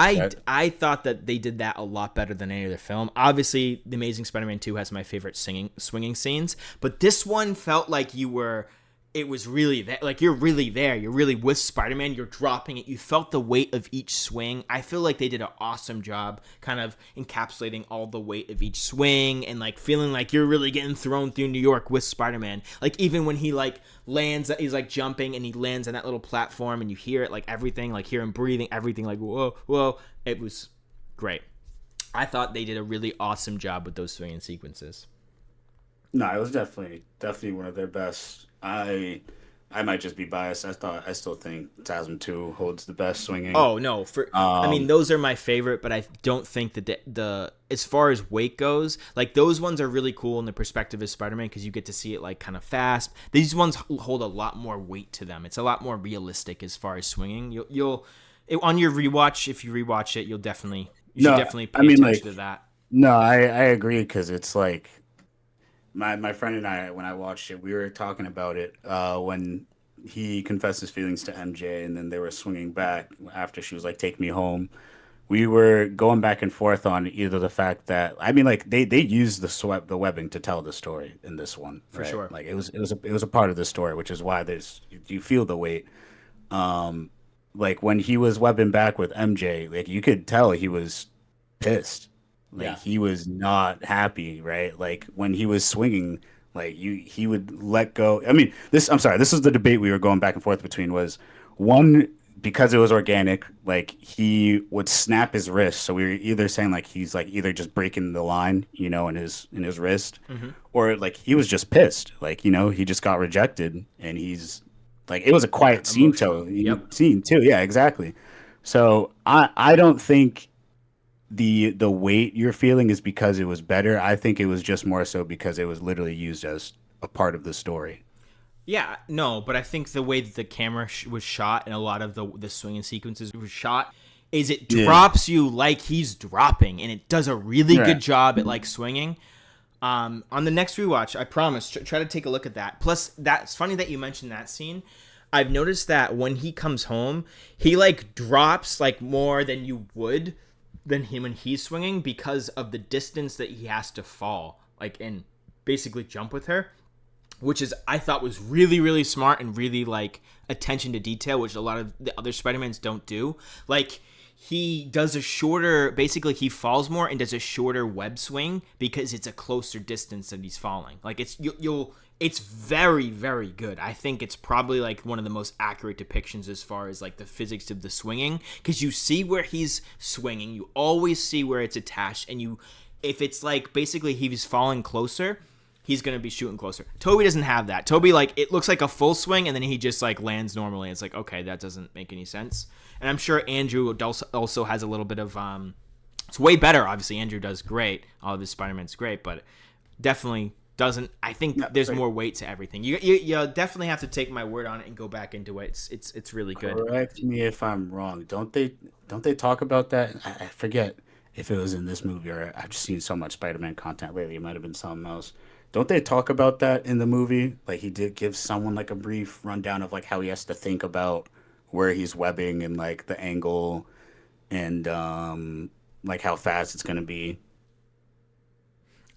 B: I I thought that they did that a lot better than any other film. Obviously, The Amazing Spider-Man 2 has my favorite singing swinging scenes, but this one felt like it was really there. Like you're really there. You're really with Spider-Man. You're dropping it. You felt the weight of each swing. I feel like they did an awesome job kind of encapsulating all the weight of each swing and like feeling like you're really getting thrown through New York with Spider-Man. Like even when he like lands, he's like jumping and he lands on that little platform and you hear it like everything, like hear him breathing, everything like whoa, whoa. It was great. I thought they did a really awesome job with those swinging sequences.
A: no, it was definitely one of their best. I might just be biased. I still think TASM 2 holds the best swinging.
B: Oh no, I mean
A: Um,
B: those are my favorite, but I don't think that the as far as weight goes, like those ones are really cool in the perspective of Spider-Man because you get to see it like kind of fast. These ones hold a lot more weight to them. It's a lot more realistic as far as swinging. On your rewatch, if you rewatch it, you should
A: no,
B: definitely
A: I
B: pay
A: mean
B: attention
A: like
B: to that.
A: no, I agree because it's like my friend and I when I watched it, we were talking about it when he confessed his feelings to MJ, and then they were swinging back after she was like, "Take me home." We were going back and forth on either the fact that I mean, like they used the webbing to tell the story in this one,
B: For
A: right?
B: sure.
A: Like it was a part of the story, which is why you feel the weight. Um, like when he was webbing back with MJ, like you could tell he was pissed. Like
B: Yeah.
A: he was not happy, right? Like when he was swinging, like he would let go. I mean, I'm sorry, this is the debate we were going back and forth between was one because it was organic, like he would snap his wrist. So we were either saying like he's like either just breaking the line, in his wrist,
B: Hmm.
A: or like he was just pissed. Like, he just got rejected and he's like it was a
B: Yeah.
A: quiet
B: Emotional. Yep.
A: scene too. Yeah, exactly. So I don't think the weight you're feeling is because it was better. I think it was just more so because it was literally used as a part of the story.
B: Yeah, no, but I think the way that the camera was shot and a lot of the swinging sequences was shot is it
A: Yeah.
B: drops you like he's dropping, and it does a really
A: Yeah.
B: good job at like swinging. On the next rewatch, I promise, try to take a look at that. Plus, that's funny that you mentioned that scene. I've noticed that when he comes home, he like drops like more than you would than him when he's swinging because of the distance that he has to fall, like and basically jump with her, which is I thought was really really smart and really like attention to detail, which a lot of the other Spider-Mans don't do. Like he does a shorter, basically he falls more and does a shorter web swing because it's a closer distance that he's falling. Like you'll It's very, very good. I think it's probably like one of the most accurate depictions as far as like the physics of the swinging, because you see where he's swinging, you always see where it's attached, and if it's like basically he's falling closer, he's gonna be shooting closer. Toby doesn't have that. Toby, like, it looks like a full swing and then he just like lands normally. It's like, okay, that doesn't make any sense. And I'm sure Andrew also has a little bit of it's way better. Obviously, Andrew does great. All of his Spider-Man's great, but definitely doesn't. I think there's more weight to everything. You definitely have to take my word on it and go back into it. It's really good.
A: Correct me if I'm wrong. Don't they talk about that? I forget if it was in this movie or I've just seen so much Spider-Man content lately. It might have been something else. Don't they talk about that in the movie? Like he did give someone like a brief rundown of like how he has to think about where he's webbing and like the angle and like how fast it's gonna be.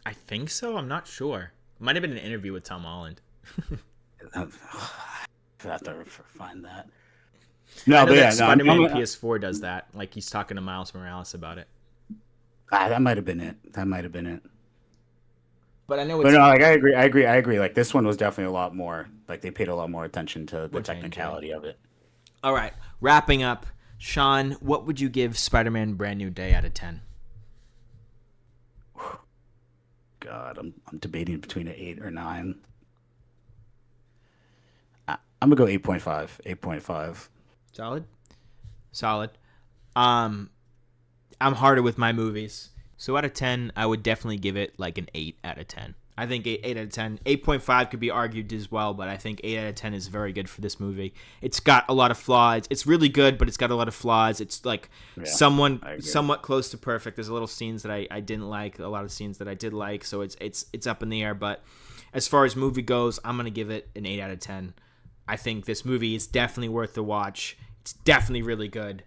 B: I think so. I'm not sure. It might have been an interview with Tom Holland.
A: I have to find that.
B: I
A: No,
B: know
A: but
B: that
A: yeah, no,
B: Spider-Man PS4 does that. Like he's talking to Miles Morales about it.
A: that might have been it. That might have been it.
B: But I know
A: But
B: it's
A: no, like I agree. Like this one was definitely a lot more. Like they paid a lot more attention to the
B: which I enjoyed.
A: technicality of it.
B: All right, wrapping up. Shawn, what would you give Spider-Man Brand New Day out of 10?
A: God, I'm debating between an 8 or 9. I'm gonna go 8.5. 8.5.
B: Solid? Solid. Um, I'm harder with my movies. So out of 10, I would definitely give it like an 8 out of 10. I think 8 out of 10. 8.5 could be argued as well, but I think 8 out of 10 is very good for this movie. It's got a lot of flaws. It's really good, but it's got a lot of flaws. It's like
A: Yeah,
B: somewhat close to perfect. There's a little scenes that I didn't like, a lot of scenes that I did like, so it's up in the air. But as far as movie goes, I'm going to give it an 8 out of 10. I think this movie is definitely worth the watch. It's definitely really good.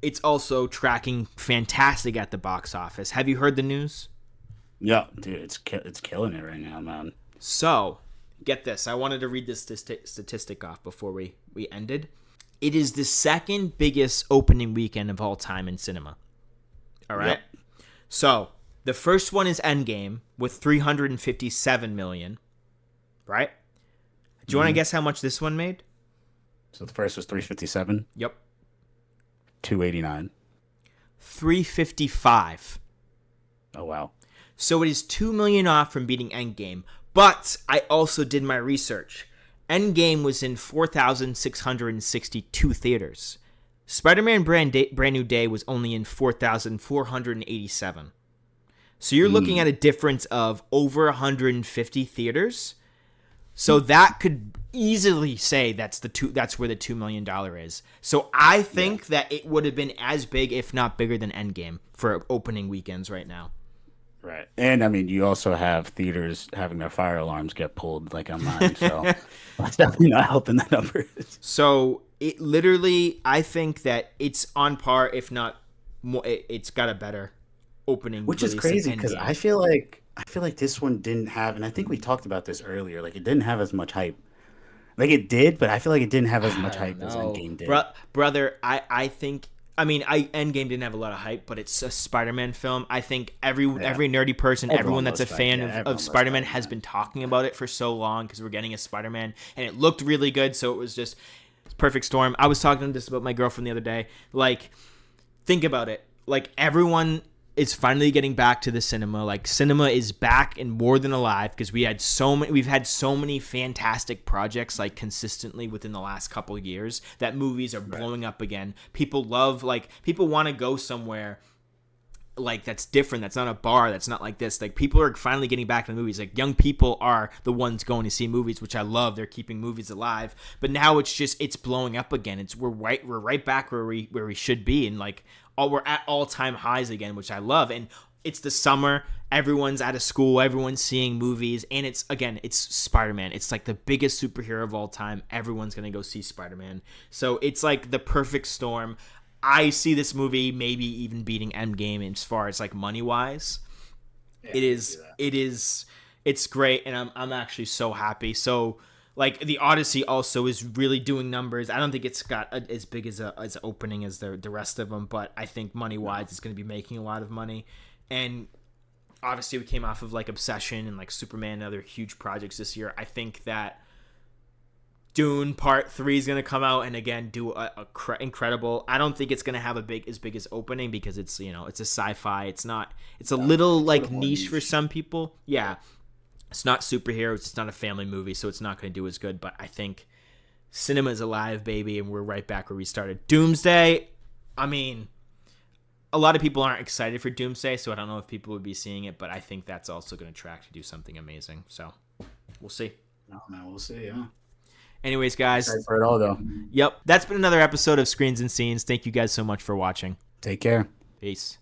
B: It's also tracking fantastic at the box office. Have you heard the news?
A: Yeah, dude, it's killing it right now, man.
B: So, get this. I wanted to read this statistic off before we ended. It is the second biggest opening weekend of all time in cinema. All right?
A: Yep.
B: So, the first one is Endgame with 357 million, right? Do you want to guess how much this one made?
A: So the first was 357,
B: Yep.
A: 289.
B: 355.
A: Oh wow.
B: So it is 2 million off from beating Endgame. But I also did my research. Endgame was in 4,662 theaters. Spider-Man Brand New Day was only in 4,487. So you're looking at a difference of over 150 theaters. So that could easily say that's where the $2 million is. So I think that it would have been as big, if not bigger, than Endgame for opening weekends right now.
A: Right. And I mean, you also have theaters having their fire alarms get pulled like on mine, so that's definitely not helping the numbers.
B: So it literally, I think that it's on par, if not more. It's got a better opening,
A: Which is
B: release than
A: crazy because
B: Endgame.
A: I feel like this one didn't have, and I think we talked about this earlier. Like it didn't have as much hype. Like it did, but I feel like it didn't have as much hype as Endgame did.
B: Brother. I think. I mean, Endgame didn't have a lot of hype, but it's a Spider-Man film. I think every nerdy person, everyone that's a fan of Spider-Man has been talking about it for so long because we're getting a Spider-Man, and it looked really good, so it was just perfect storm. I was talking to this about my girlfriend the other day. Like, think about it. Like, everyone is finally getting back to the cinema. Like, cinema is back and more than alive because we've had so many fantastic projects like consistently within the last couple of years that movies are blowing up again. People want to go somewhere like that's different, that's not a bar, that's not like this. Like, people are finally getting back to the movies. Like, young people are the ones going to see movies, which I love. They're keeping movies alive. But now it's blowing up again. We're right back where we should be, and like we're at all-time highs again, which I love. And it's the summer, everyone's out of school, everyone's seeing movies, and it's Spider-Man. It's like the biggest superhero of all time. Everyone's gonna go see Spider-Man, so it's like the perfect storm. I see this movie maybe even beating Endgame as far as like money wise. Yeah, it's great, and I'm actually so happy. So like the Odyssey also is really doing numbers. I don't think it's got as big as as opening as the rest of them, but I think money wise it's going to be making a lot of money. And obviously we came off of like Obsession and like Superman and other huge projects this year. I think that Dune Part 3 is going to come out and again do incredible. I don't think it's going to have as big as opening because it's, it's a sci-fi. It's a little like niche for some people. Yeah. It's not superheroes. It's not a family movie, so it's not going to do as good. But I think cinema is alive, baby, and we're right back where we started. Doomsday, I mean, a lot of people aren't excited for Doomsday, so I don't know if people would be seeing it, but I think that's also going to track to do something amazing. So we'll see.
A: Oh, man, we'll see, yeah.
B: Anyways, guys.
A: Excited for it all, though.
B: Yep. That's been another episode of Screens and Scenes. Thank you guys so much for watching.
A: Take care.
B: Peace.